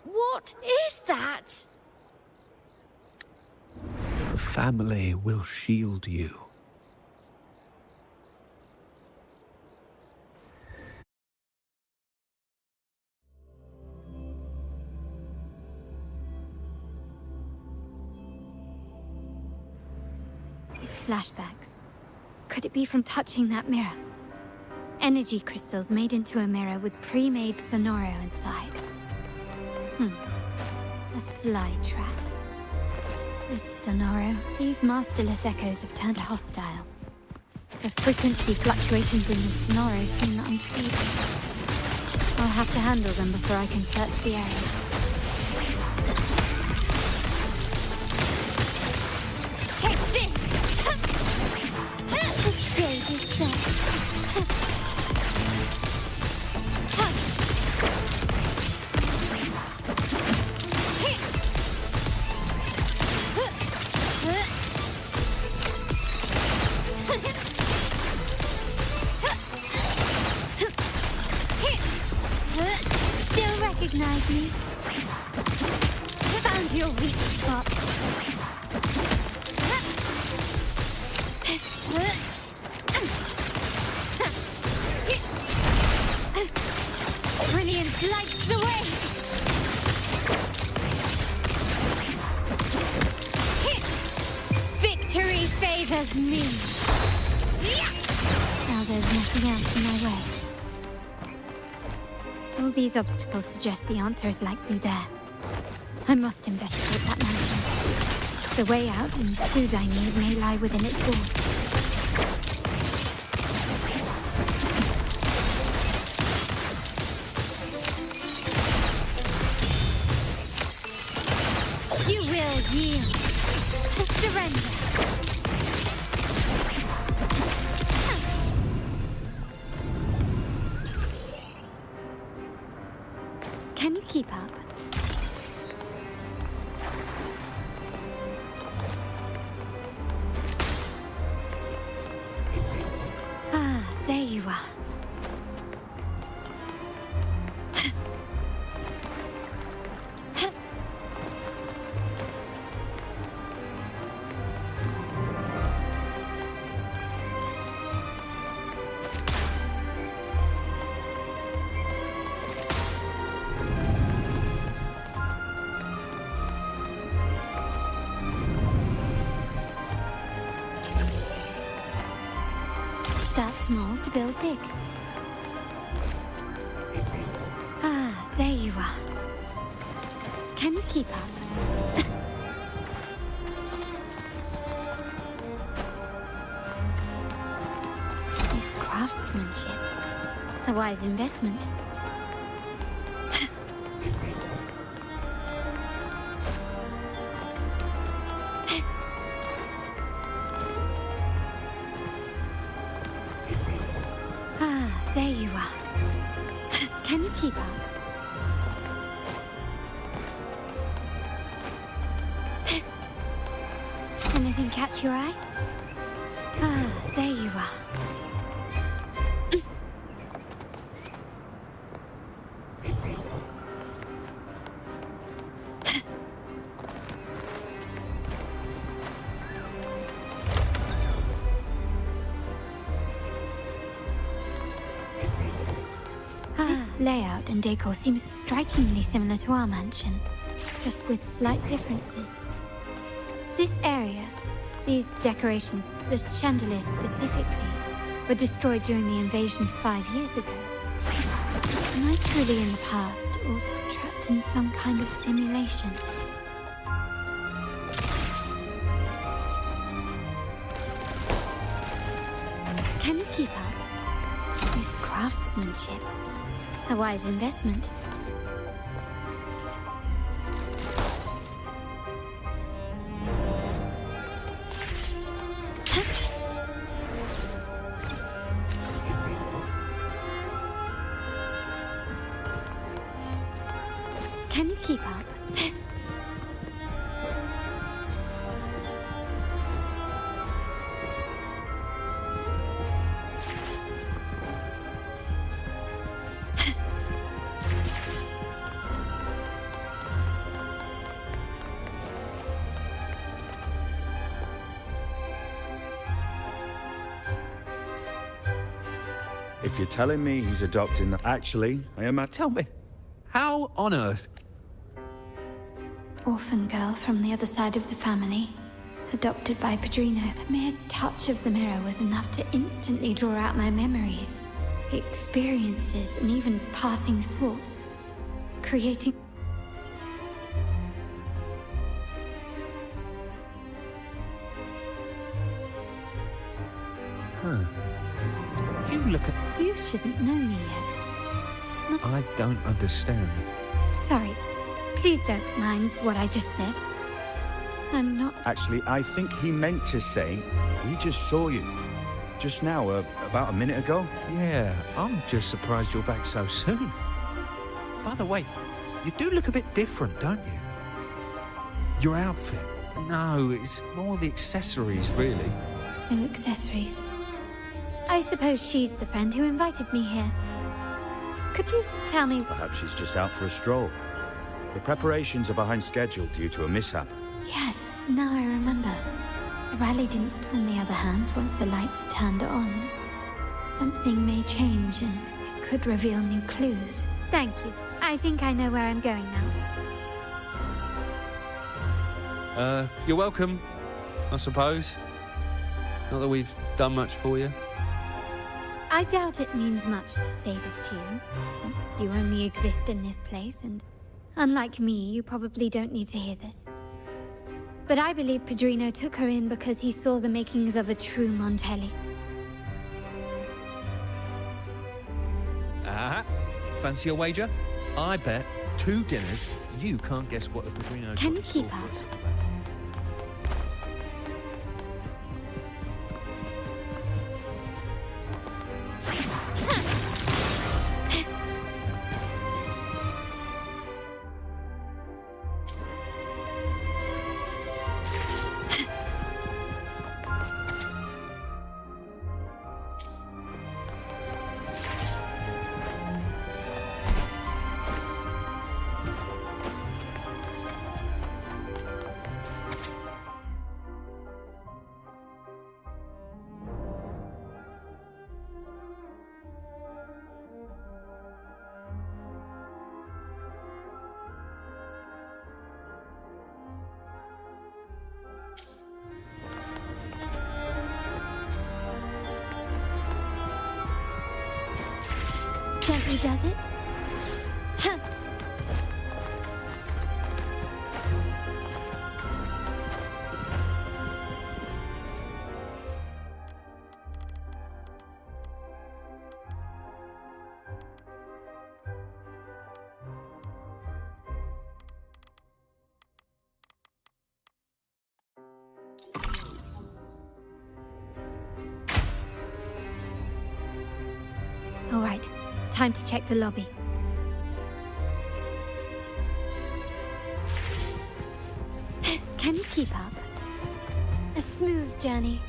What is that? The family will shield you. These flashbacks. Could it be from touching that mirror? Energy crystals made into a mirror with pre-made Sonoro inside. A sly trap. This Sonoro, these masterless echoes have turned hostile. The frequency fluctuations in the Sonoro seem unstable. I'll have to handle them before I can search the area. Take this! The stage is set. Still recognize me? Found your weak spot. Brilliance lights the way! Victory favors me! Now there's nothing else in my way. All these obstacles suggest the answer is likely there. I must investigate that mansion. The way out and the food I need may lie within its walls. You will yield. Surrender. Can you keep up? Ah, there you are. Start small to build big. Ah, there you are. Can you keep up? This craftsmanship. A wise investment. Ah, there you are. Can you keep up? Anything catch your eye? Ah, there you are. This layout and decor seems strikingly similar to our mansion, just with slight differences. This area, these decorations, the chandelier specifically, were destroyed during the invasion 5 years ago. Am I truly in the past, or trapped in some kind of simulation? Can you keep up? This craftsmanship. A wise investment. Can you keep up? If you're telling me he's adopting the... Actually, I am... Tell me, how on earth... Orphan girl from the other side of the family, adopted by Padrino. The mere touch of the mirror was enough to instantly draw out my memories, experiences, and even passing thoughts, creating... Huh. You look at... You shouldn't know me yet. I don't understand. Sorry. Please don't mind what I just said. I'm not... Actually, I think he meant to say, we just saw you. Just now, about a minute ago. Yeah, I'm just surprised you're back so soon. By the way, you do look a bit different, don't you? Your outfit. No, it's more the accessories, really. No accessories. I suppose she's the friend who invited me here. Could you tell me... Perhaps she's just out for a stroll. The preparations are behind schedule due to a mishap. Yes, now I remember. The rally didn't stop. On the other hand, once the lights are turned on, something may change and it could reveal new clues. Thank you. I think I know where I'm going now. You're welcome, I suppose. Not that we've done much for you. I doubt it means much to say this to you, since you only exist in this place, and unlike me, you probably don't need to hear this. But I believe Padrino took her in because he saw the makings of a true Montelli. Fancy a wager? I bet 2 dinners you can't guess what the Padrino... Can you keep up? Gently does it? Huh. All right. Time to check the lobby. Can you keep up? A smooth journey.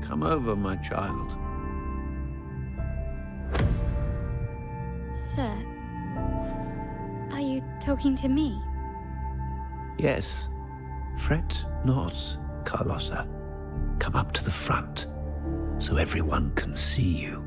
Come over, my child. Sir, are you talking to me? Yes. Fret not, Carlotta. Come up to the front, so everyone can see you.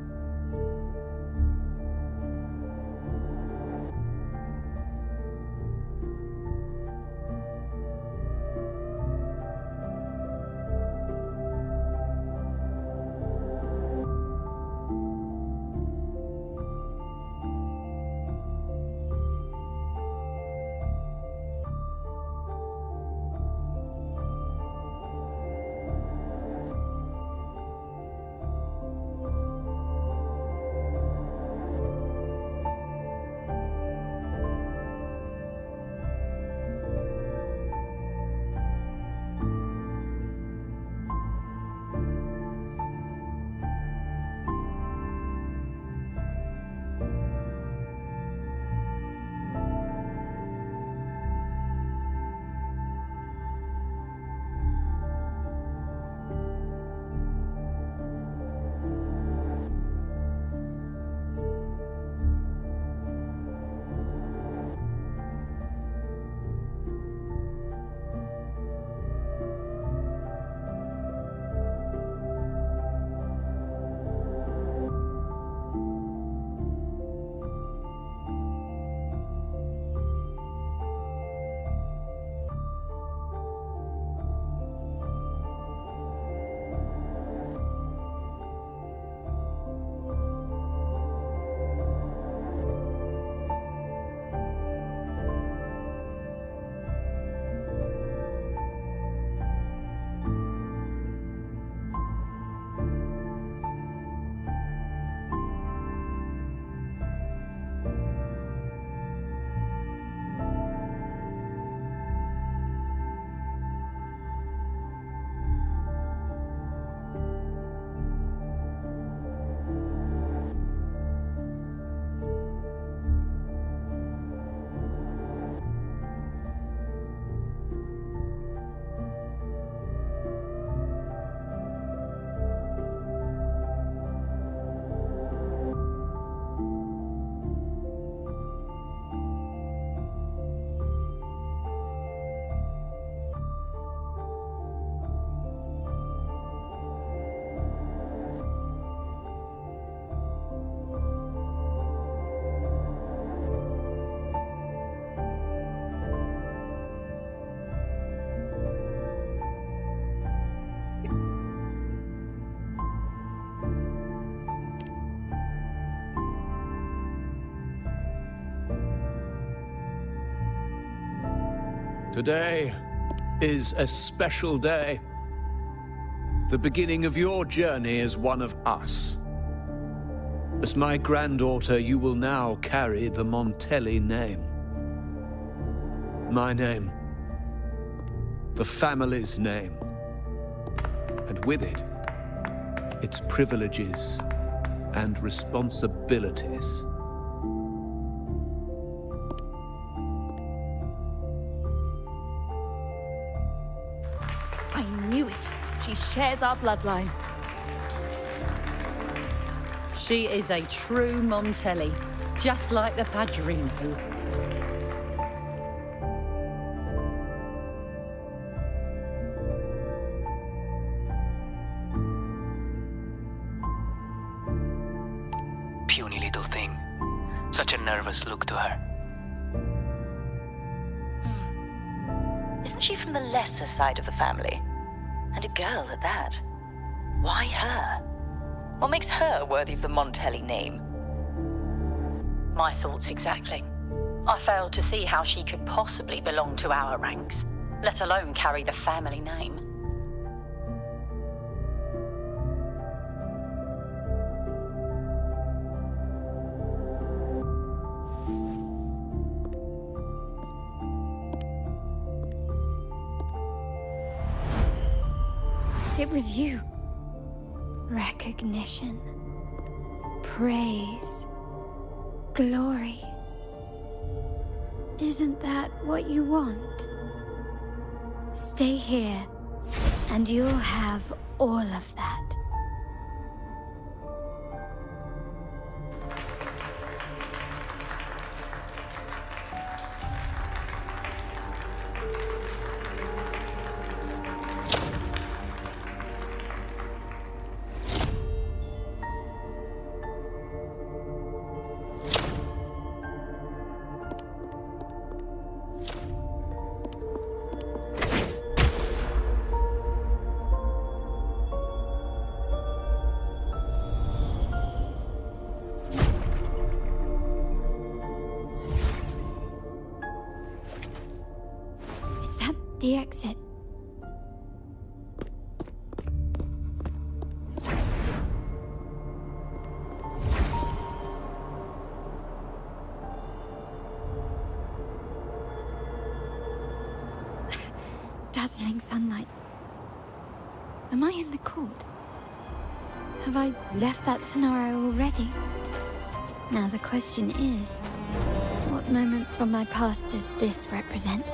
Today is a special day. The beginning of your journey as one of us. As my granddaughter, you will now carry the Montelli name. My name. The family's name. And with it, its privileges and responsibilities. I knew it. She shares our bloodline. She is a true Montelli, just like the Padrino. Puny little thing. Such a nervous look to her. Isn't she from the lesser side of the family? And a girl at that. Why her? What makes her worthy of the Montelli name? My thoughts exactly. I failed to see how she could possibly belong to our ranks, let alone carry the family name. It was you. Recognition. Praise. Glory. Isn't that what you want? Stay here, and you'll have all of that. The exit. Dazzling sunlight. Am I in the court? Have I left that scenario already? Now the question is, what moment from my past does this represent?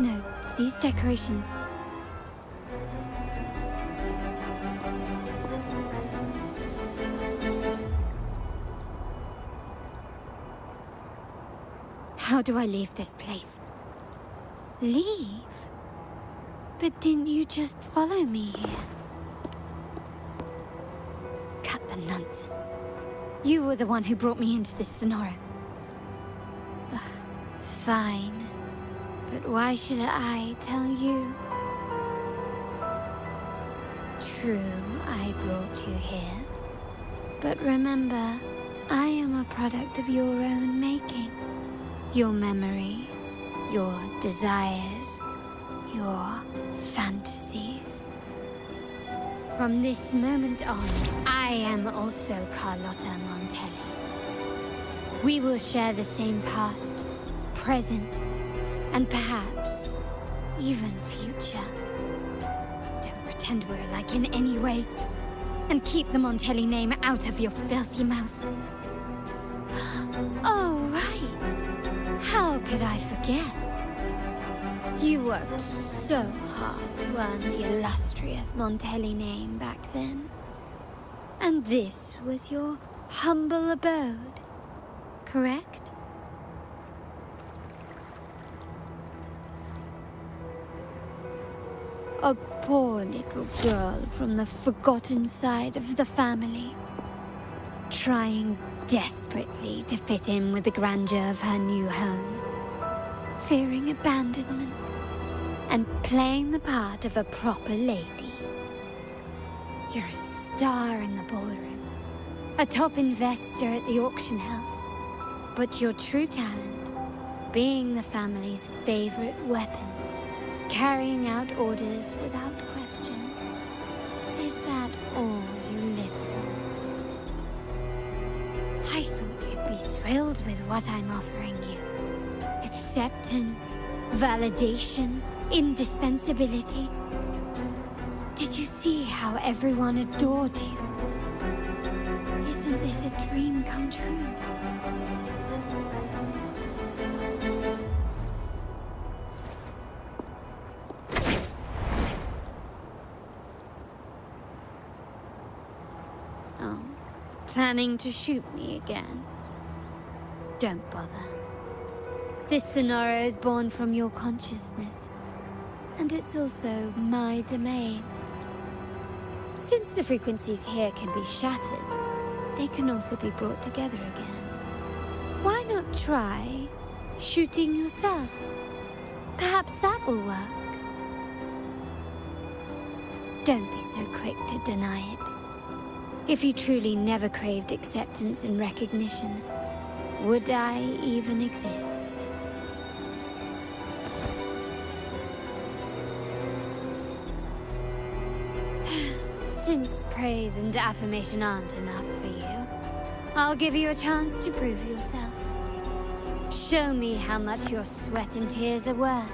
No, these decorations... How do I leave this place? Leave? But didn't you just follow me here? Cut the nonsense. You were the one who brought me into this scenario. Ugh, fine. But why should I tell you? True, I brought you here. But remember, I am a product of your own making. Your memories, your desires, your fantasies. From this moment on, I am also Carlotta Montelli. We will share the same past, present, and perhaps even future. Don't pretend we're alike in any way, and keep the Montelli name out of your filthy mouth. Oh, right. How could I forget? You worked so hard to earn the illustrious Montelli name back then. And this was your humble abode, correct? A poor little girl from the forgotten side of the family, trying desperately to fit in with the grandeur of her new home, fearing abandonment, and playing the part of a proper lady. You're a star in the ballroom, a top investor at the auction house, but your true talent being the family's favorite weapon, carrying out orders without question. Is that all you live for? I thought you'd be thrilled with what I'm offering you. Acceptance, validation, indispensability. Did you see how everyone adored you? Isn't this a dream come true? Oh, planning to shoot me again? Don't bother. This Sonora is born from your consciousness, and it's also my domain. Since the frequencies here can be shattered, they can also be brought together again. Why not try shooting yourself? Perhaps that will work. Don't be so quick to deny it. If you truly never craved acceptance and recognition, would I even exist? Since praise and affirmation aren't enough for you, I'll give you a chance to prove yourself. Show me how much your sweat and tears are worth.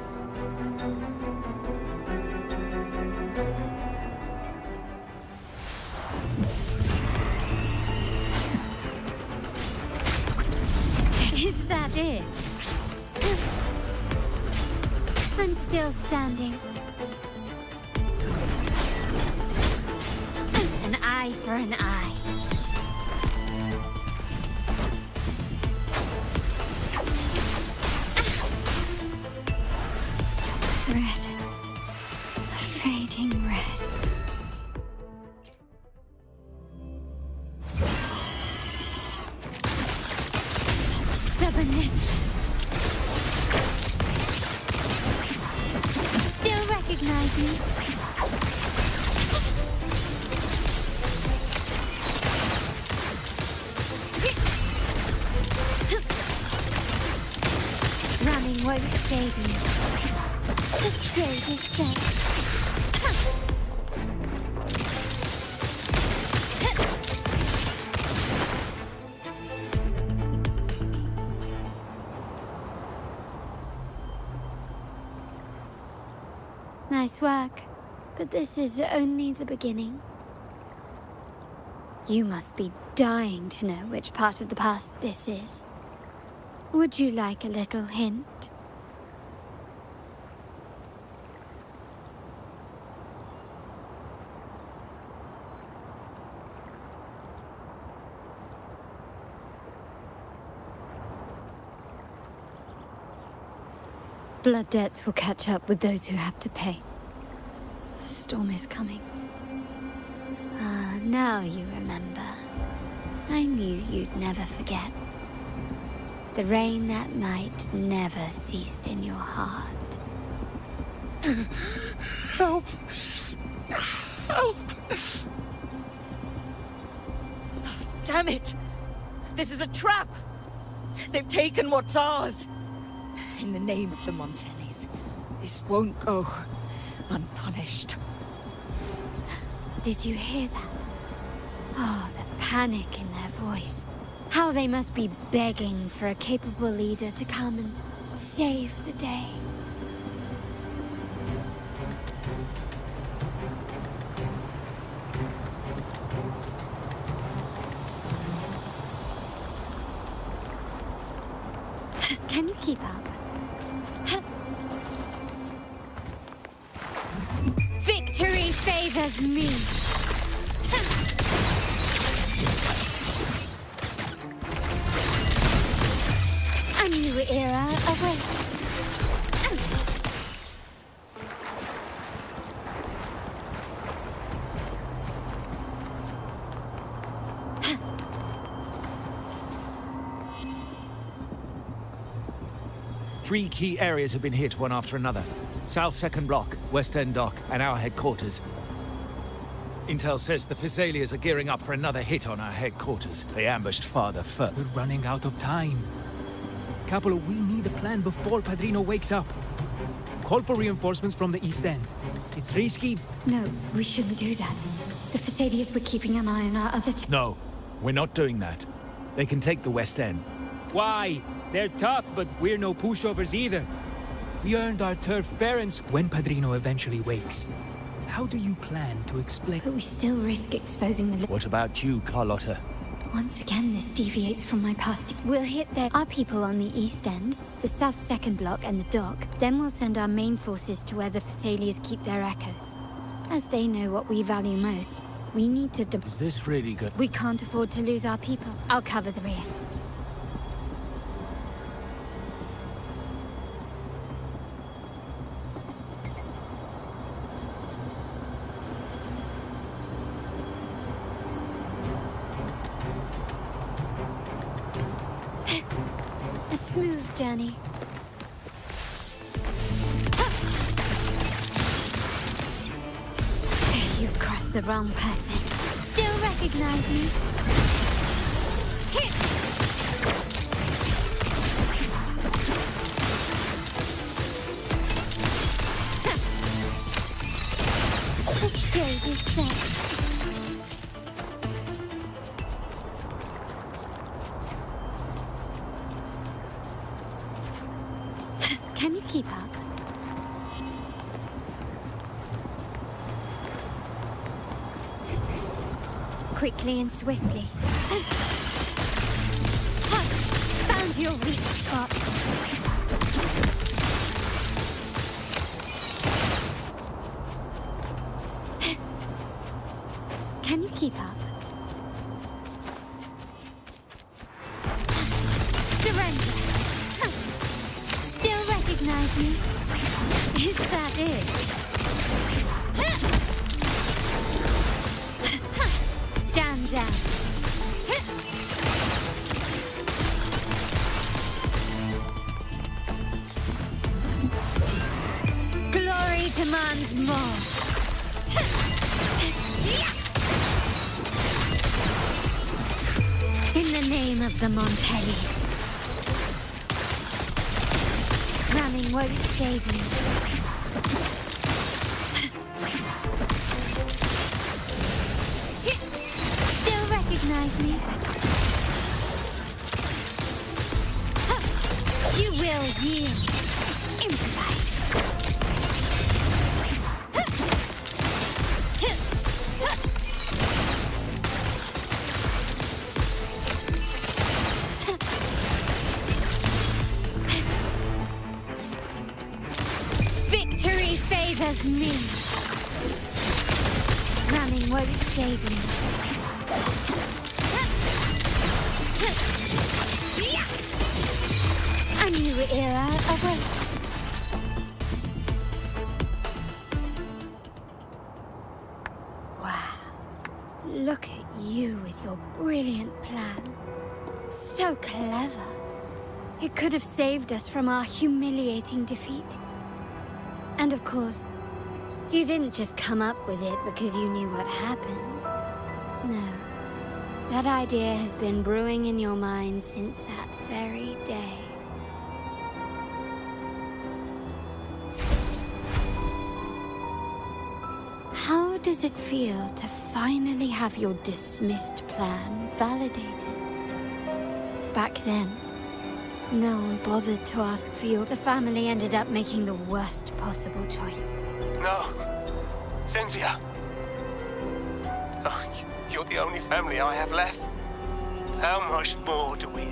Is that it? I'm still standing. An eye for an eye. Red. A fading red. Such stubbornness. Still recognize me? Running won't save you. The stage is set. Nice work, but this is only the beginning. You must be dying to know which part of the past this is. Would you like a little hint? Blood debts will catch up with those who have to pay. The storm is coming. Ah, now you remember. I knew you'd never forget. The rain that night never ceased in your heart. Help! Help! Damn it! This is a trap! They've taken what's ours! In the name of the Montellis, this won't go unpunished. Did you hear that? Oh, the panic in their voice. How they must be begging for a capable leader to come and save the day. Can you keep up? Victory favors me! A new era awaits. Three key areas have been hit one after another. South Second Block, West End Dock, and our headquarters. Intel says the Physaelians are gearing up for another hit on our headquarters. They ambushed Father first. We're running out of time. Capello, we need a plan before Padrino wakes up. Call for reinforcements from the east end. It's risky. No, we shouldn't do that. The Thessalians were keeping an eye on our other No, we're not doing that. They can take the west end. Why? They're tough, but we're no pushovers either. We earned our turf fair and when Padrino eventually wakes. How do you plan to explain? But we still risk exposing the... What about you, Carlotta? Once again, this deviates from my past. We'll hit our people on the east end, the south second block and the dock. Then we'll send our main forces to where the Thessalians keep their echoes. As they know what we value most, we need to... Is this really good? We can't afford to lose our people. I'll cover the rear. A smooth journey. You've crossed the wrong person. Still recognize me? The stage is set. Can you keep up? Quickly and swiftly. Found your weak spot. Can you keep up? Surrender. Still recognize me? Is that it? Stand down. Glory demands more. In the name of the Montellis. Running won't save me. Still recognize me? You will yield. Improvise. Victory favors me. Running won't save me. A new era awaits. Wow. Look at you with your brilliant plan. So clever. It could have saved us from our humiliating defeat. And of course, you didn't just come up with it because you knew what happened. No. That idea has been brewing in your mind since that very day. How does it feel to finally have your dismissed plan validated? Back then, no one bothered to ask for your... The family ended up making the worst possible choice. No. Cynthia. Oh, you're the only family I have left. How much more do we...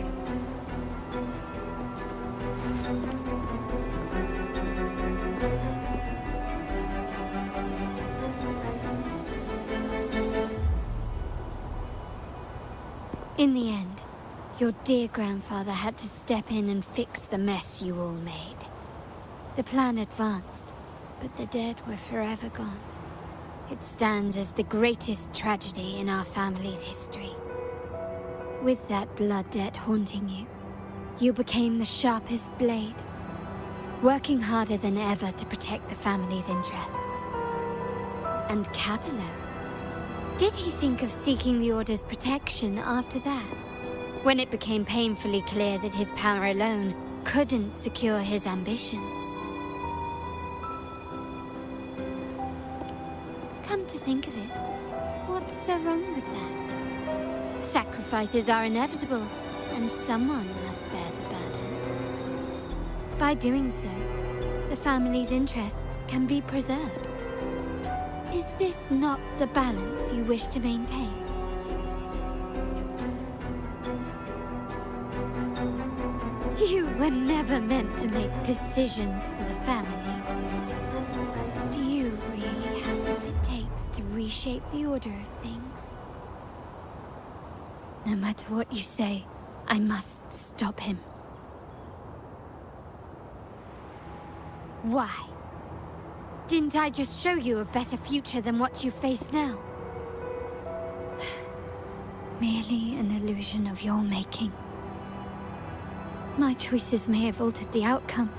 In the end, your dear grandfather had to step in and fix the mess you all made. The plan advanced, but the dead were forever gone. It stands as the greatest tragedy in our family's history. With that blood debt haunting you, you became the sharpest blade, working harder than ever to protect the family's interests. And Capello? Did he think of seeking the Order's protection after that? When it became painfully clear that his power alone couldn't secure his ambitions. Come to think of it, what's so wrong with that? Sacrifices are inevitable, and someone must bear the burden. By doing so, the family's interests can be preserved. Is this not the balance you wish to maintain? You were never meant to make decisions for the family. Do you really have what it takes to reshape the order of things? No matter what you say, I must stop him. Why? Didn't I just show you a better future than what you face now? Merely an illusion of your making. My choices may have altered the outcome,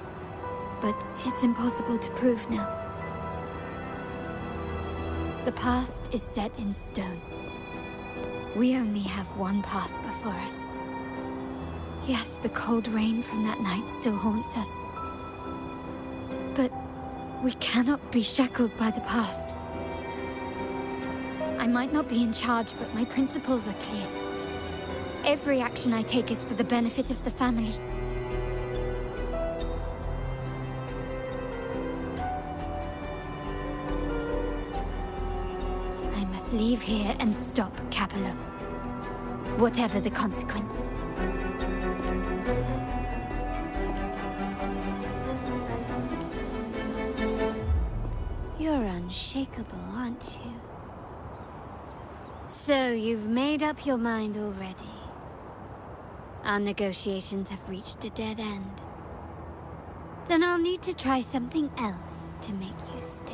but it's impossible to prove now. The past is set in stone. We only have one path before us. Yes, the cold rain from that night still haunts us. But we cannot be shackled by the past. I might not be in charge, but my principles are clear. Every action I take is for the benefit of the family. I must leave here and stop Capello, whatever the consequence. You're unshakable, aren't you? So you've made up your mind already. Our negotiations have reached a dead end. Then I'll need to try something else to make you stay.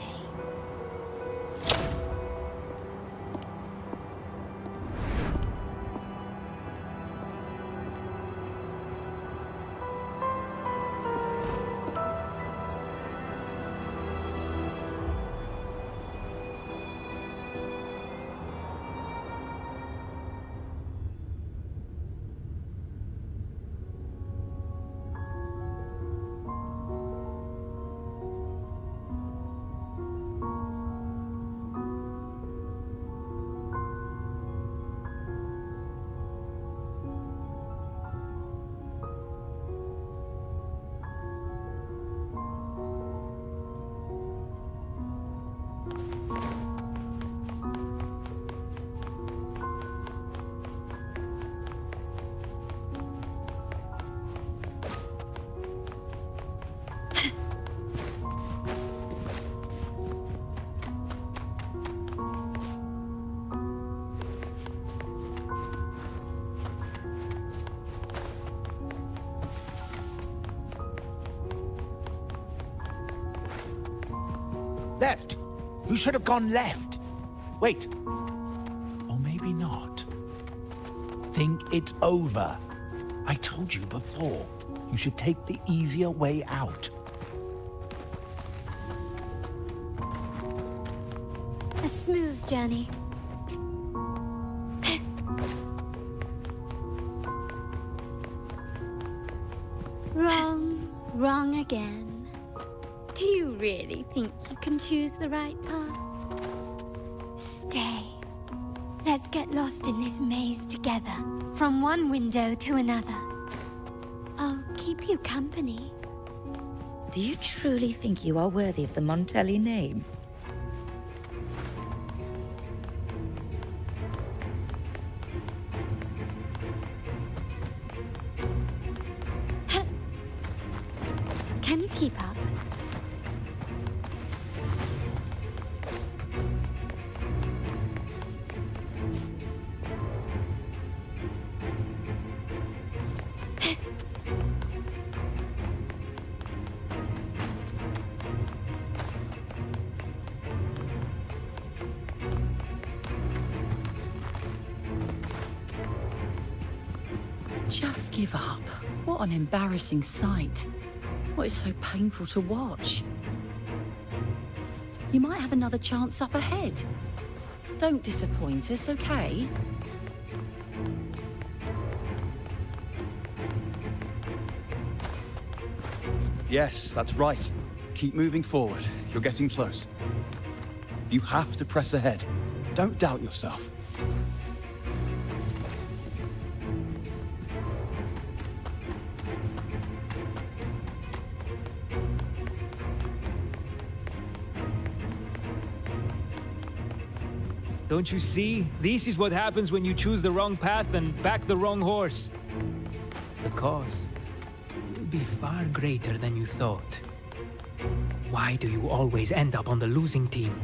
Left! You should have gone left. Wait. Or maybe not. Think it over. I told you before. You should take the easier way out. A smooth journey. Wrong. Wrong again. Do you really think you can choose the right path? Stay. Let's get lost in this maze together, from one window to another. I'll keep you company. Do you truly think you are worthy of the Montelli name? Can you keep up? Just give up. What an embarrassing sight. What is so painful to watch? You might have another chance up ahead. Don't disappoint us, okay? Yes, that's right. Keep moving forward. You're getting close. You have to press ahead. Don't doubt yourself. Don't you see? This is what happens when you choose the wrong path and back the wrong horse. The cost will be far greater than you thought. Why do you always end up on the losing team?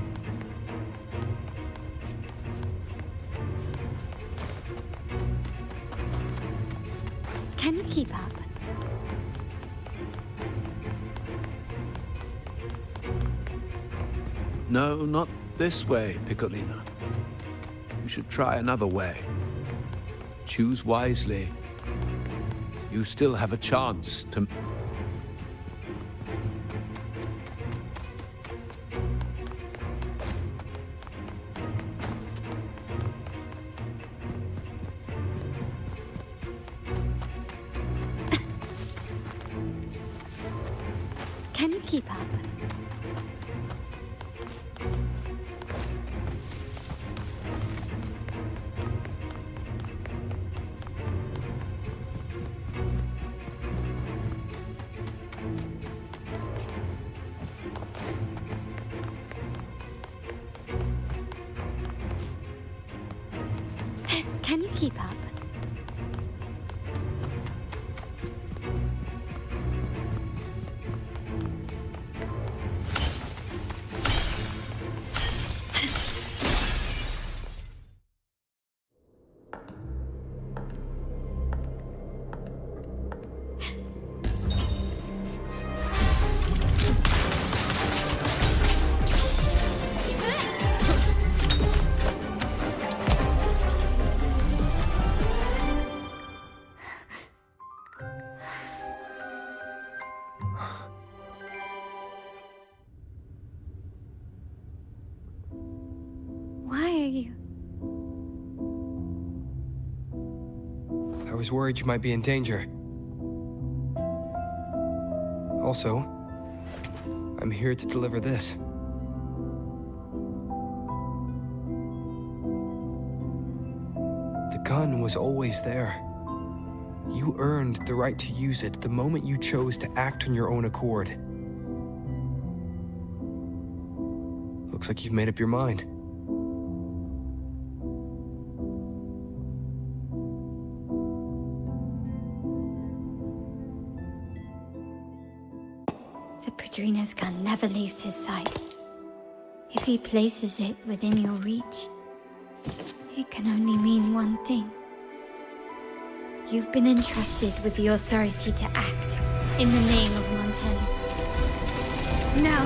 Can you keep up? No, not this way, Piccolina. You should try another way. Choose wisely. You still have a chance to... Can you keep up? Can you keep up? Why are you? I was worried you might be in danger. Also, I'm here to deliver this. The gun was always there. You earned the right to use it the moment you chose to act on your own accord. Looks like you've made up your mind. The Padrino's gun never leaves his sight. If he places it within your reach, it can only mean one thing. You've been entrusted with the authority to act in the name of Montelli. Now,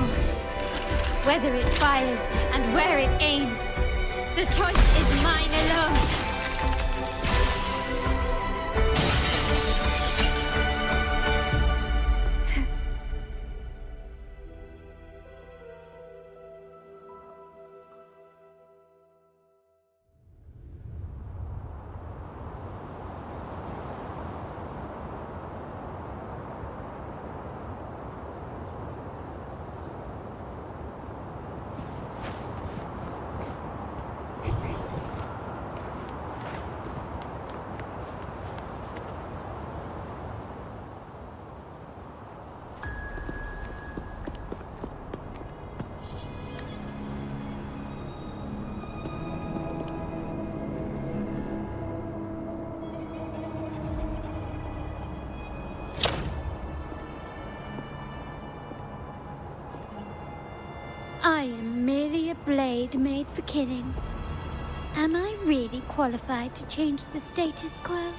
whether it fires and where it aims, the choice is mine alone. I am merely a blade made for killing. Am I really qualified to change the status quo?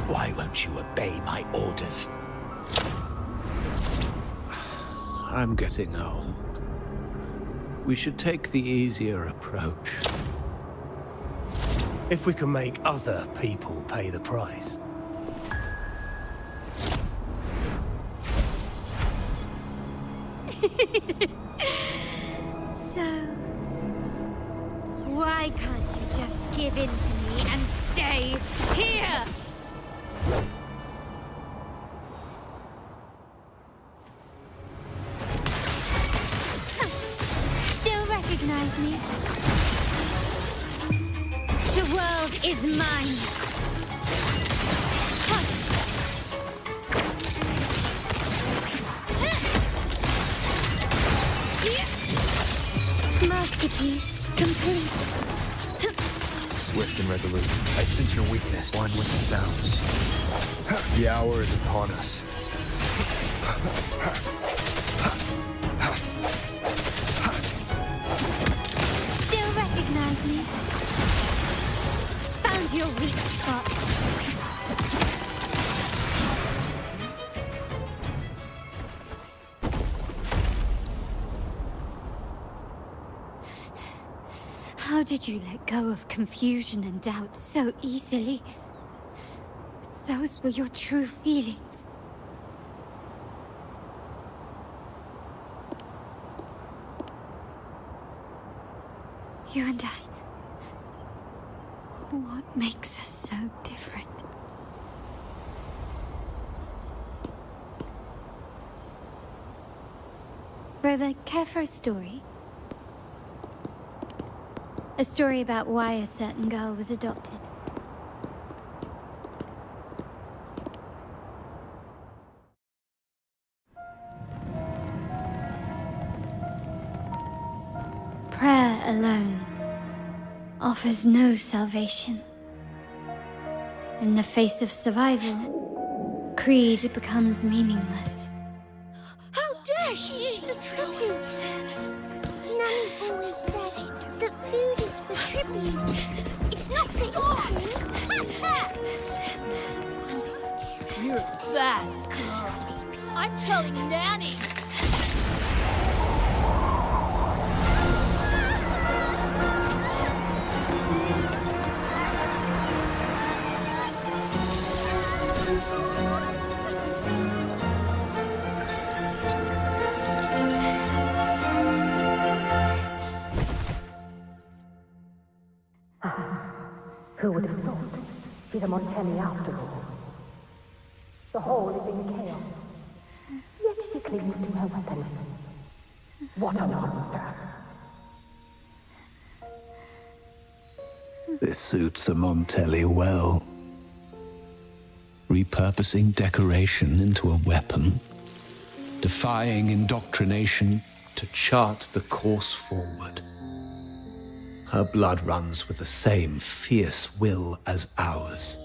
Why won't you obey my orders? I'm getting old. We should take the easier approach. If we can make other people pay the price. So, why can't you just give in to me and stay here? Still recognize me? The world is mine. Masterpiece complete. Swift and resolute. I sense your weakness. One with the sounds. The hour is upon us. Still recognize me? Found your weak spot. How did you let go of confusion and doubt so easily? Those were your true feelings. You and I. What makes us so different? Brother, care for a story? A story about why a certain girl was adopted. Prayer alone offers no salvation. In the face of survival, creed becomes meaningless. How dare she eat the tribute? Nanny always said that food is for tribute. It's not for eating. You're a bad girl. I'm telling Nanny. Who would have thought? She's a Montelli after all. The hall is in chaos. Yet she clings to her weapon. What a monster! This suits a Montelli well. Repurposing decoration into a weapon, defying indoctrination to chart the course forward. Her blood runs with the same fierce will as ours.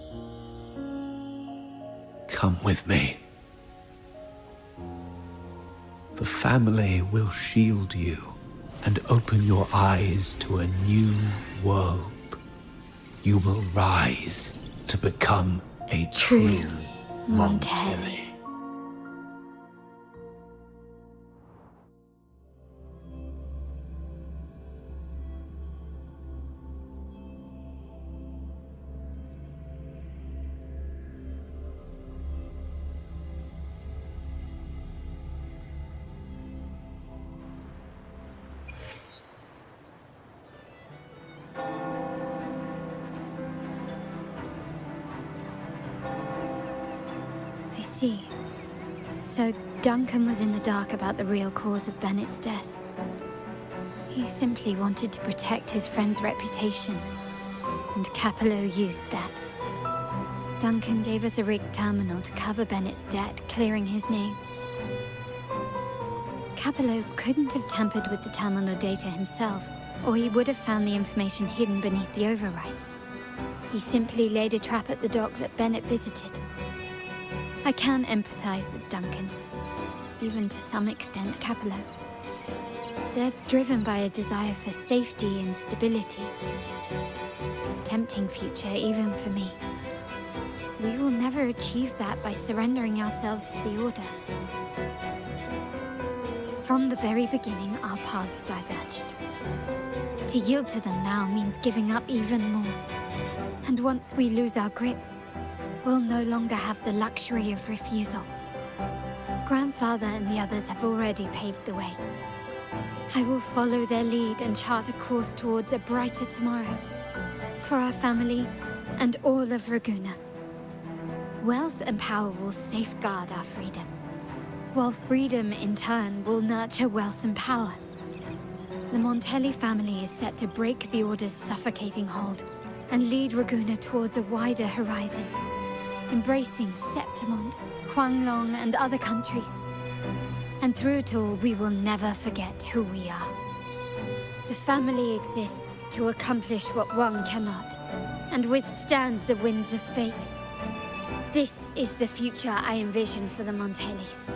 Come with me. The family will shield you and open your eyes to a new world. You will rise to become a true Montelli. I see. So Duncan was in the dark about the real cause of Bennett's death. He simply wanted to protect his friend's reputation, and Capello used that. Duncan gave us a rigged terminal to cover Bennett's debt, clearing his name. Capello couldn't have tampered with the terminal data himself, or he would have found the information hidden beneath the overrides. He simply laid a trap at the dock that Bennett visited. I can empathize with Duncan, even to some extent Capello. They're driven by a desire for safety and stability. Tempting future even for me. We will never achieve that by surrendering ourselves to the Order. From the very beginning, our paths diverged. To yield to them now means giving up even more. And once we lose our grip, we'll no longer have the luxury of refusal. Grandfather and the others have already paved the way. I will follow their lead and chart a course towards a brighter tomorrow. For our family and all of Raguna. Wealth and power will safeguard our freedom, while freedom in turn will nurture wealth and power. The Montelli family is set to break the Order's suffocating hold and lead Raguna towards a wider horizon, embracing Septimont, Huanglong, and other countries. And through it all, we will never forget who we are. The family exists to accomplish what one cannot, and withstand the winds of fate. This is the future I envision for the Montellis.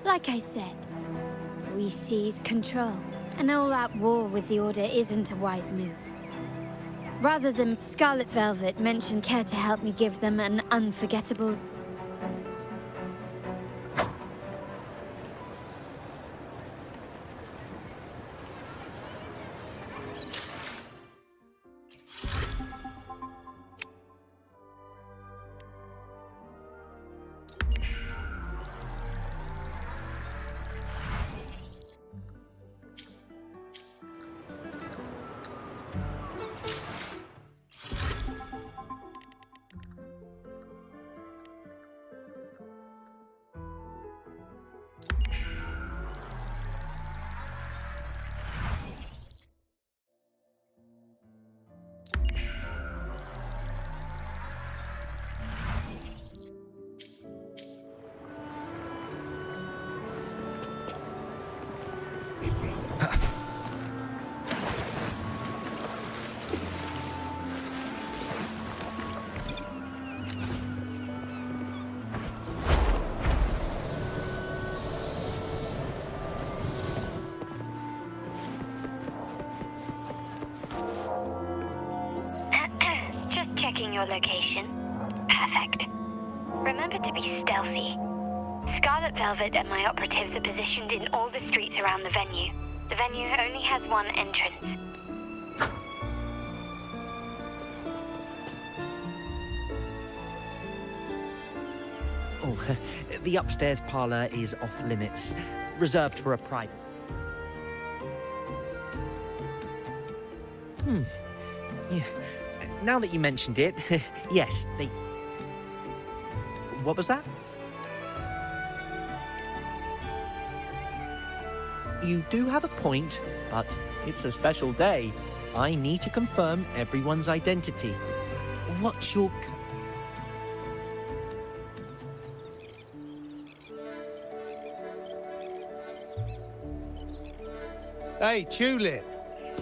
Like I said, we seize control. An all-out war with the Order isn't a wise move. Rather than Scarlet Velvet mention care to help me give them an unforgettable... Checking your location. Perfect. Remember to be stealthy. Scarlet Velvet and my operatives are positioned in all the streets around the venue. The venue only has one entrance. Oh, the upstairs parlor is off limits, reserved for a private. Yeah. Now that you mentioned it, yes, they... What was that? You do have a point, but it's a special day. I need to confirm everyone's identity. What's your... Hey, Tulip.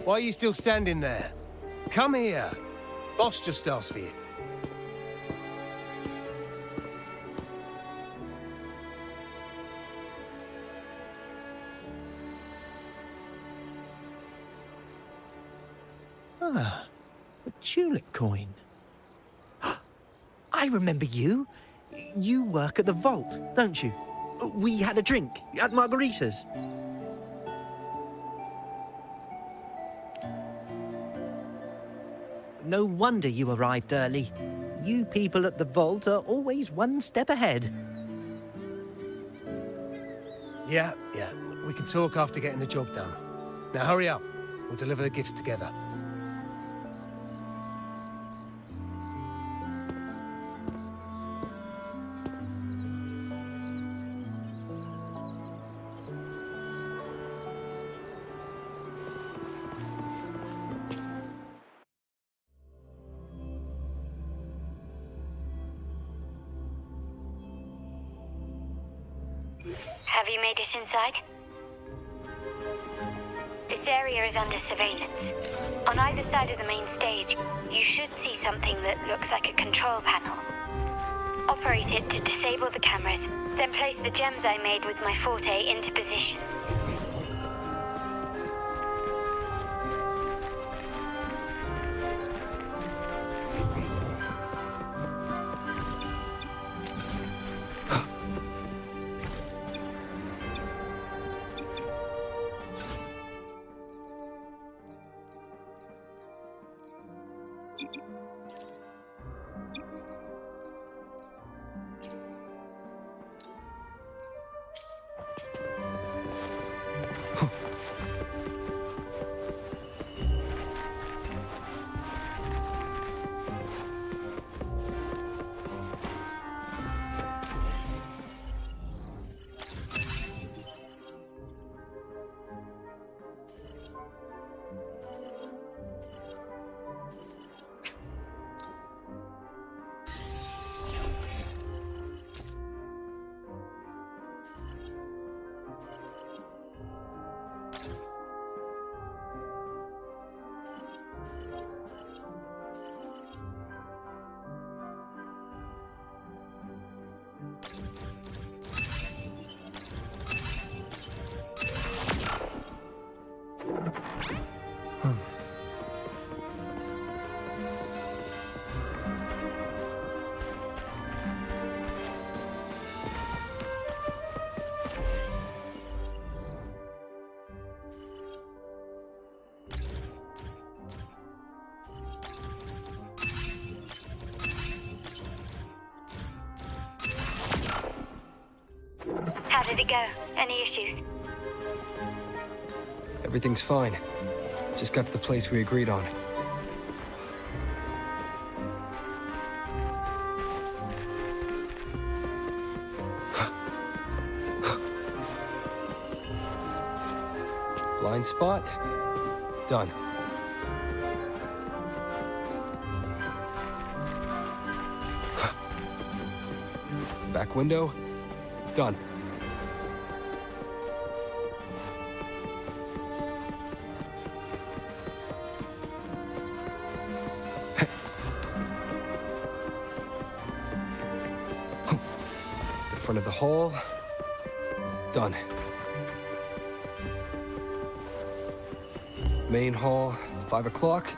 Why are you still standing there? Come here. Boss just asked for you. Ah, a tulip coin. I remember you. You work at the vault, don't you? We had a drink at Margarita's. No wonder you arrived early. You people at the vault are always one step ahead. Yeah. We can talk after getting the job done. Now hurry up. We'll deliver the gifts together. Have you made it inside? This area is under surveillance. On either side of the main stage, you should see something that looks like a control panel. Operate it to disable the cameras, then place the gems I made with my forte into position. How did it go? Any issues? Everything's fine. Just got to the place we agreed on. Blind spot? Done. Back window? Done. The front of the hall? Done. Main hall, 5 o'clock.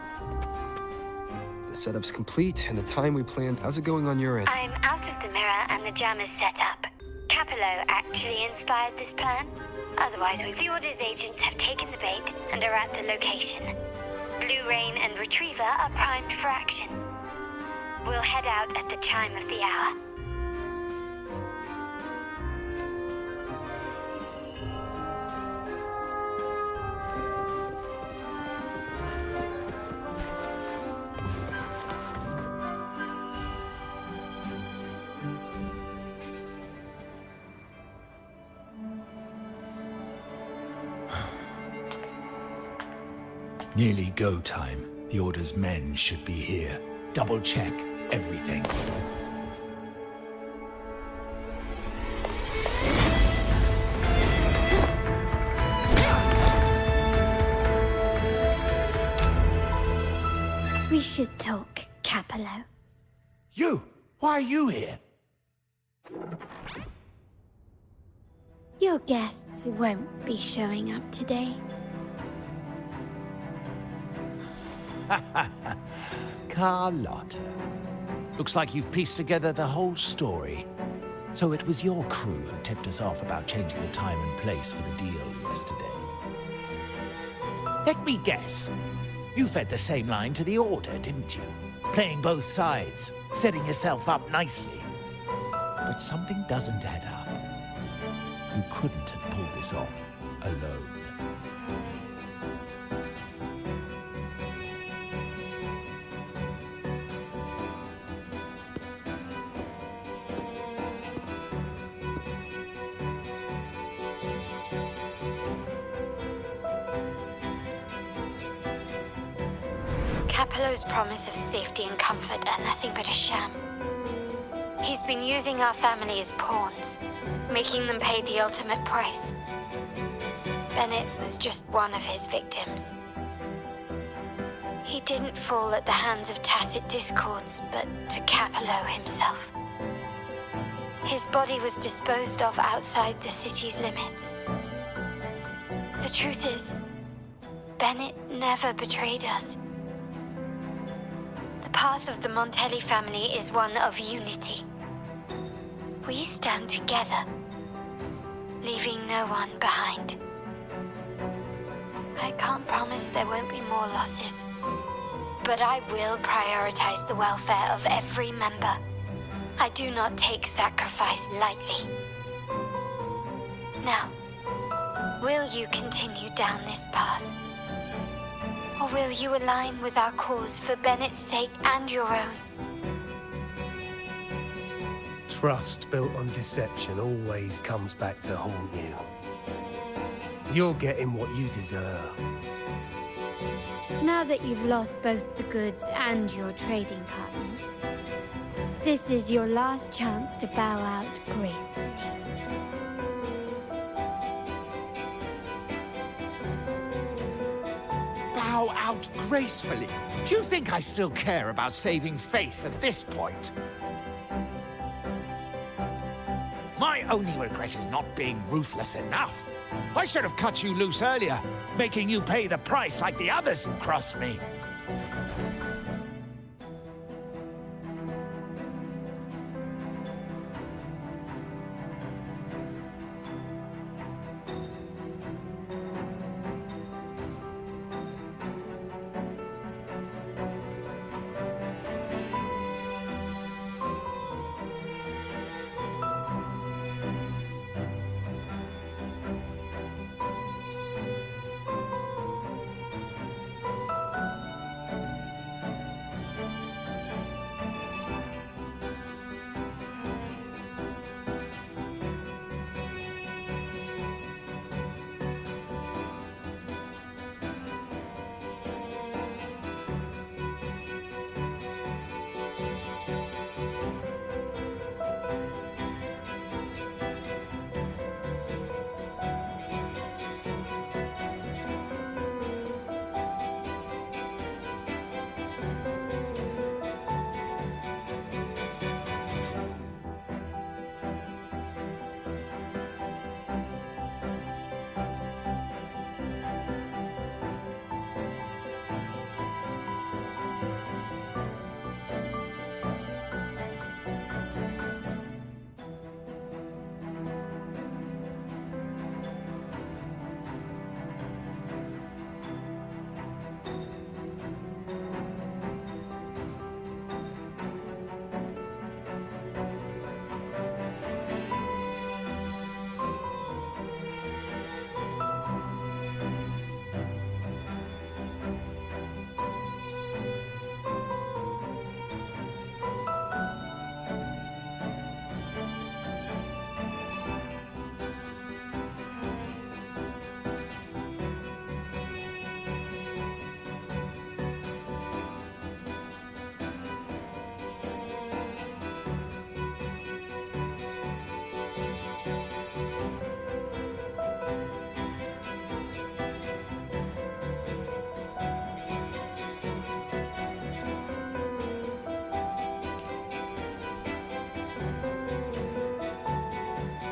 The setup's complete, and the time we planned. How's it going on your end? I'm out of the mirror and the jam is set up. Capello actually inspired this plan. Otherwise, the Order's agents have taken the bait and are at the location. Blue Rain and Retriever are primed for action. We'll head out at the chime of the hour. Nearly go time. The Order's men should be here. Double check everything. should talk, Capello. You! Why are you here? Your guests won't be showing up today. Carlotta. Looks like you've pieced together the whole story. So it was your crew who tipped us off about changing the time and place for the deal yesterday. Let me guess. You fed the same line to the Order, didn't you? Playing both sides, setting yourself up nicely. But something doesn't add up. You couldn't have pulled this off alone. Capello's promise of safety and comfort are nothing but a sham. He's been using our family as pawns, making them pay the ultimate price. Bennett was just one of his victims. He didn't fall at the hands of tacit discords, but to Capello himself. His body was disposed of outside the city's limits. The truth is, Bennett never betrayed us. The path of the Montelli family is one of unity. We stand together, leaving no one behind. I can't promise there won't be more losses, but I will prioritize the welfare of every member. I do not take sacrifice lightly. Now, will you continue down this path? Or will you align with our cause for Bennett's sake and your own? Trust built on deception always comes back to haunt you. You're getting what you deserve. Now that you've lost both the goods and your trading partners, this is your last chance to bow out gracefully. Bow out gracefully? Do you think I still care about saving face at this point? My only regret is not being ruthless enough. I should have cut you loose earlier, making you pay the price like the others who crossed me.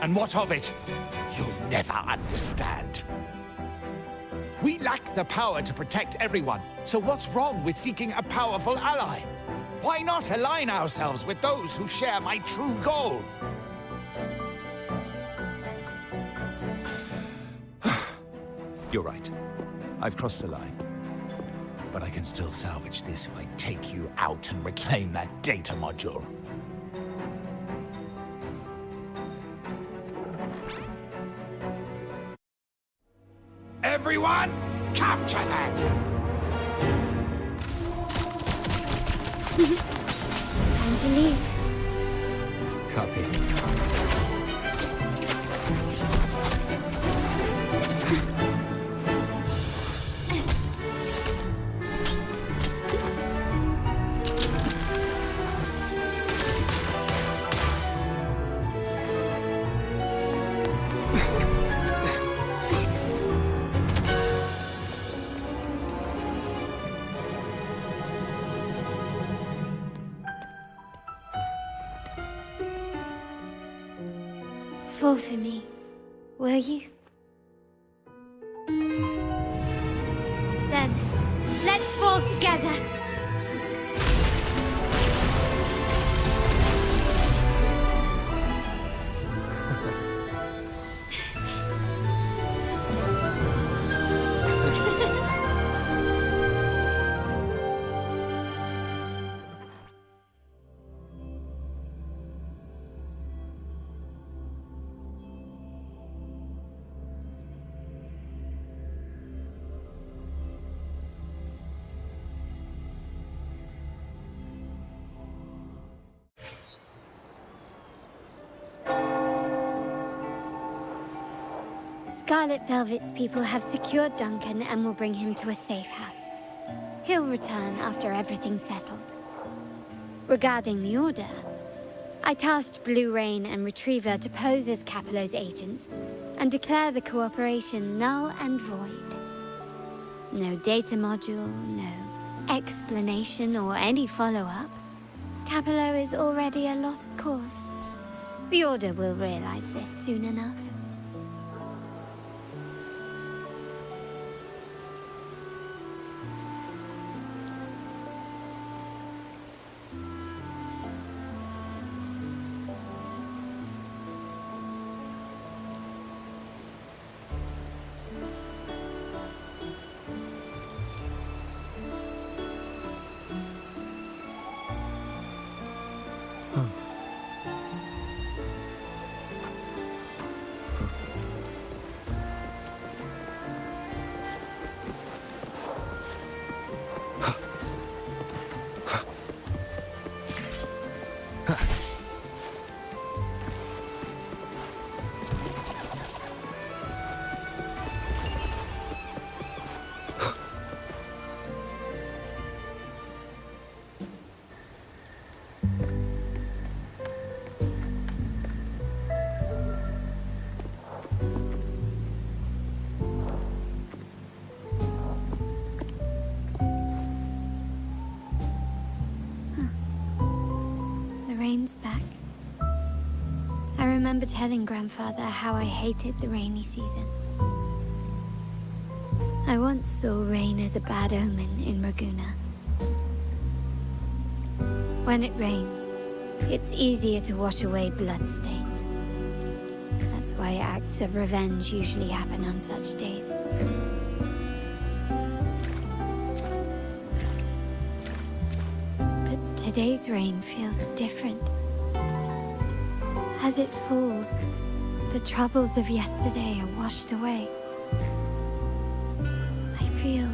And what of it? You'll never understand. We lack the power to protect everyone, so what's wrong with seeking a powerful ally? Why not align ourselves with those who share my true goal? You're right. I've crossed the line. But I can still salvage this if I take you out and reclaim that data module. Everyone, capture them! Time to leave. Copy. Fall for me, will you? Then, let's fall together. Scarlet Velvet's people have secured Duncan and will bring him to a safe house. He'll return after everything's settled. Regarding the Order, I tasked Blue Rain and Retriever to pose as Capello's agents and declare the cooperation null and void. No data module, no explanation or any follow-up. Capello is already a lost cause. The Order will realize this soon enough. Rain's back. I remember telling Grandfather how I hated the rainy season. I once saw rain as a bad omen in Raguna. When it rains, it's easier to wash away bloodstains. That's why acts of revenge usually happen on such days. Today's rain feels different. As it falls, the troubles of yesterday are washed away. I feel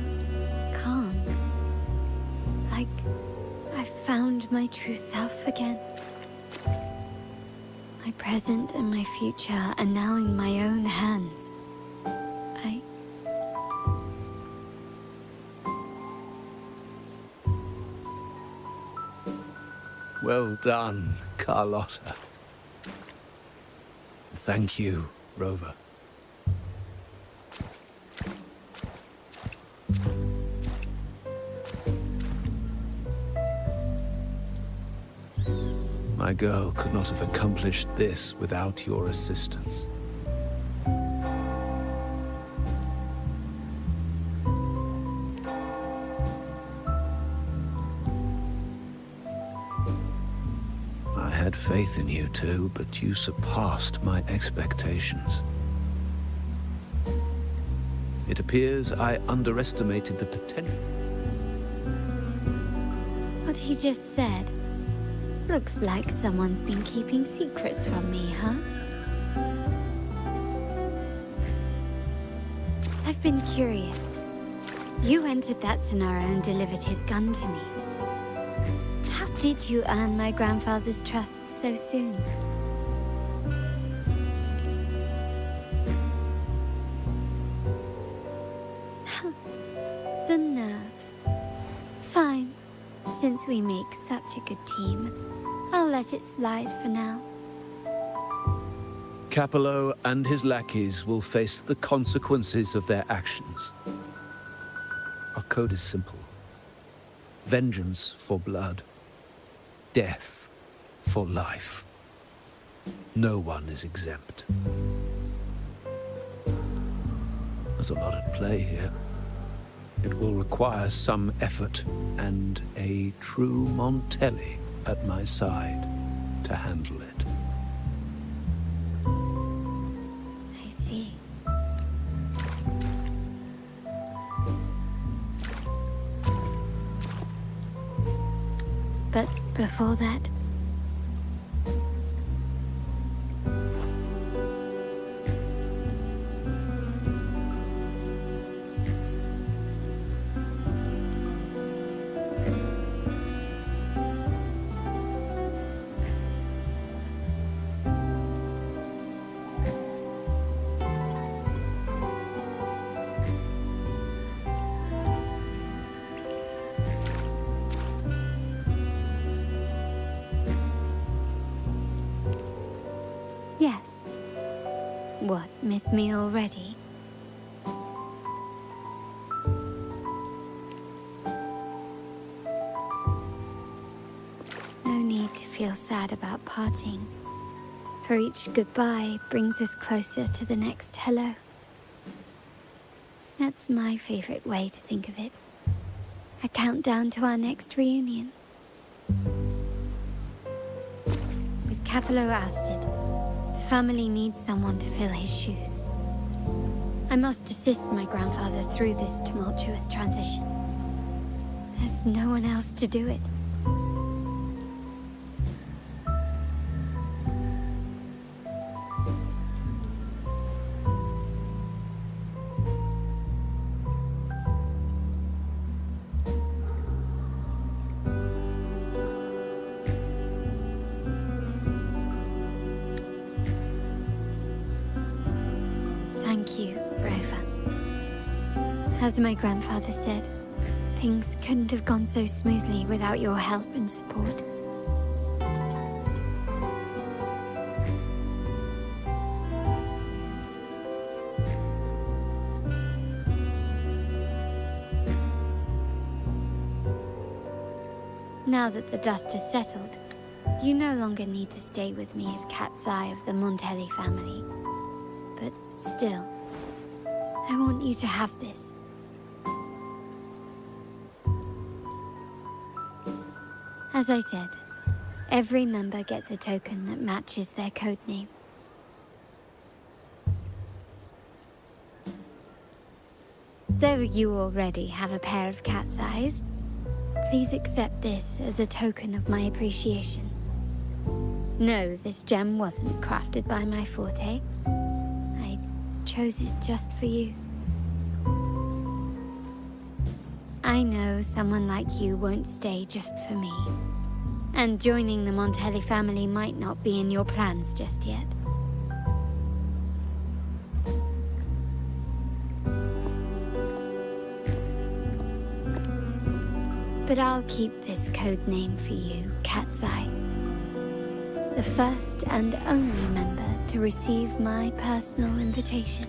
calm. Like I found my true self again. My present and my future are now in my own hands. Well done, Carlotta. Thank you, Rover. My My girl could not have accomplished this without your assistance. I had faith in you too, but you surpassed my expectations. It appears I underestimated the potential. What he just said. Looks like someone's been keeping secrets from me, huh? I've been curious. You entered that scenario and delivered his gun to me. How did you earn my grandfather's trust so soon? The nerve. Fine. Since we make such a good team, I'll let it slide for now. Capello and his lackeys will face the consequences of their actions. Our code is simple. Vengeance for blood. Death for life. No one is exempt. There's a lot at play here. It will require some effort and a true Montelli at my side to handle it. I see. But before that... Yes. What, miss me already? No need to feel sad about parting, for each goodbye brings us closer to the next hello. That's my favorite way to think of it. A countdown to our next reunion. With Capello ousted, the family needs someone to fill his shoes. I must assist my grandfather through this tumultuous transition. There's no one else to do it. Thank you, Rover. As my grandfather said, things couldn't have gone so smoothly without your help and support. Now that the dust has settled, you no longer need to stay with me as Cat's Eye of the Montelli family. But still, I want you to have this. As I said, every member gets a token that matches their code name. Though you already have a pair of cat's eyes, please accept this as a token of my appreciation. No, this gem wasn't crafted by my forte. I chose it just for you. I know someone like you won't stay just for me. And joining the Montelli family might not be in your plans just yet. But I'll keep this code name for you, Cat's Eye. The first and only member to receive my personal invitation.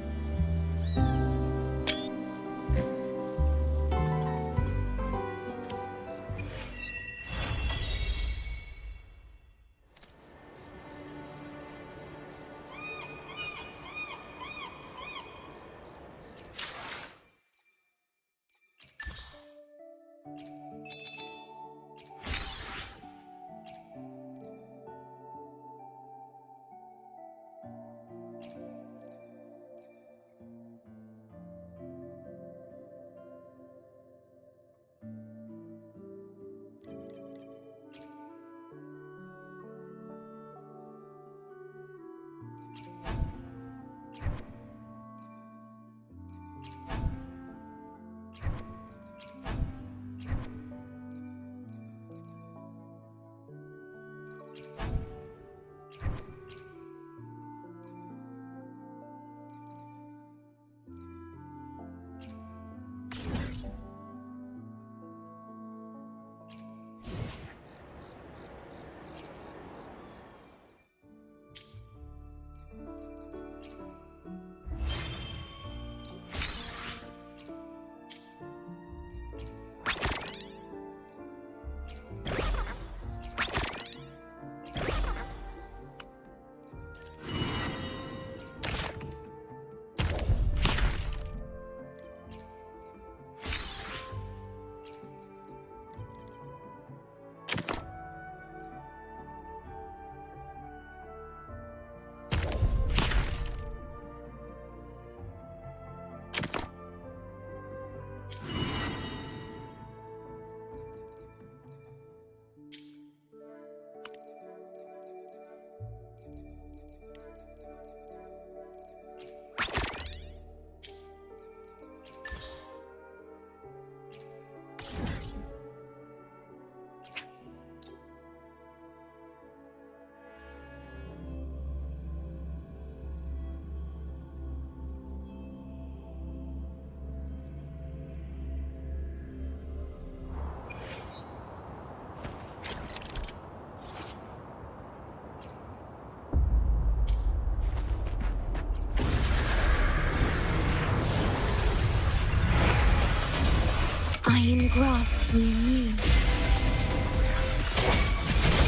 graft you knew.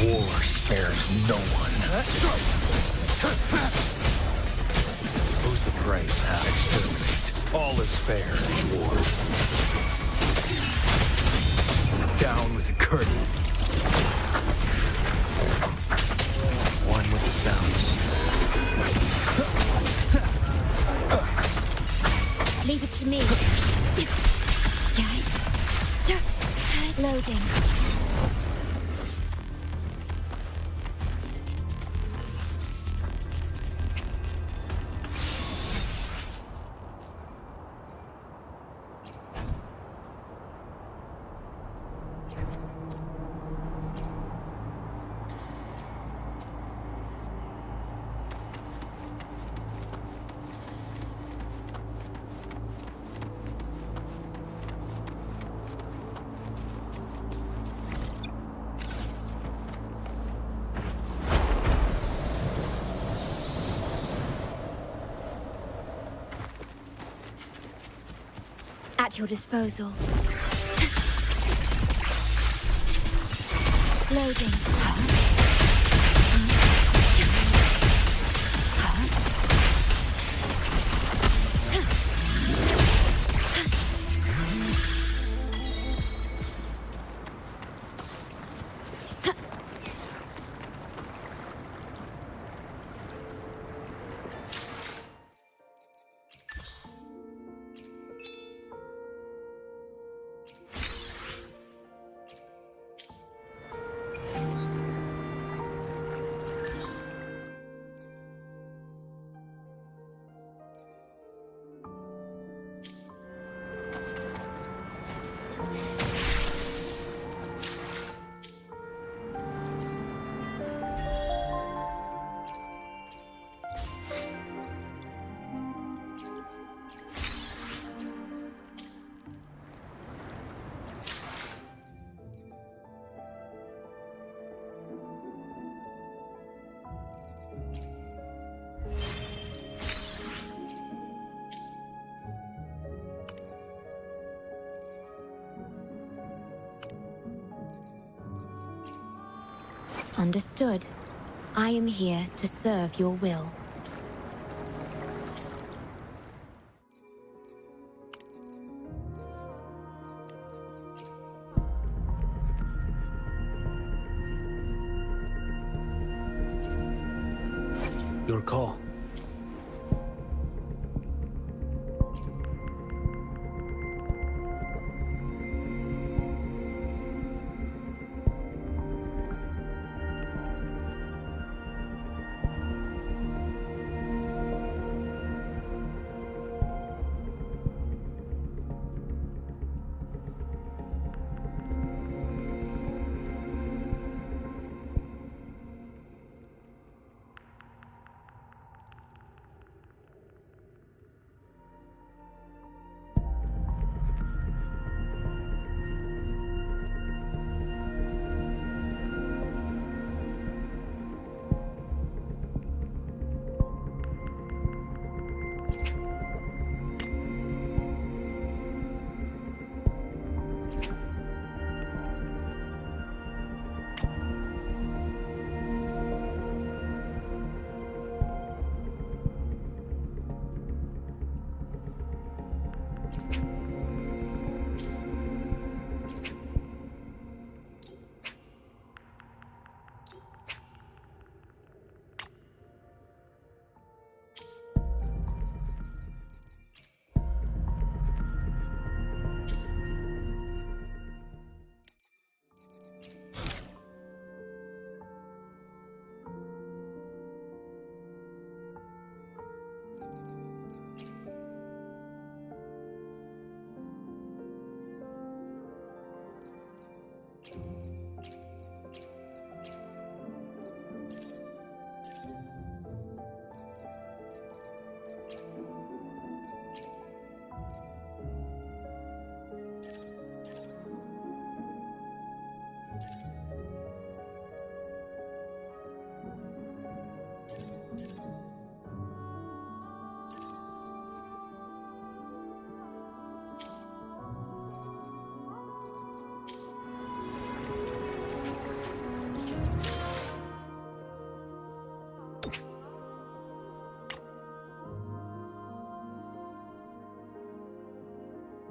War spares no one. Who's the prey? Exterminate. All is fair in war. Down with the curtain. One with the sounds. Leave it to me. Loading. At your disposal. Loading. Understood. I am here to serve your will. Your call.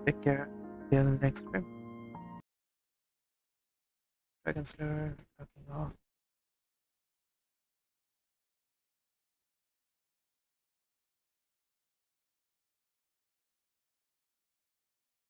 Take care. See you in the next stream. Dragonslayer, fucking off.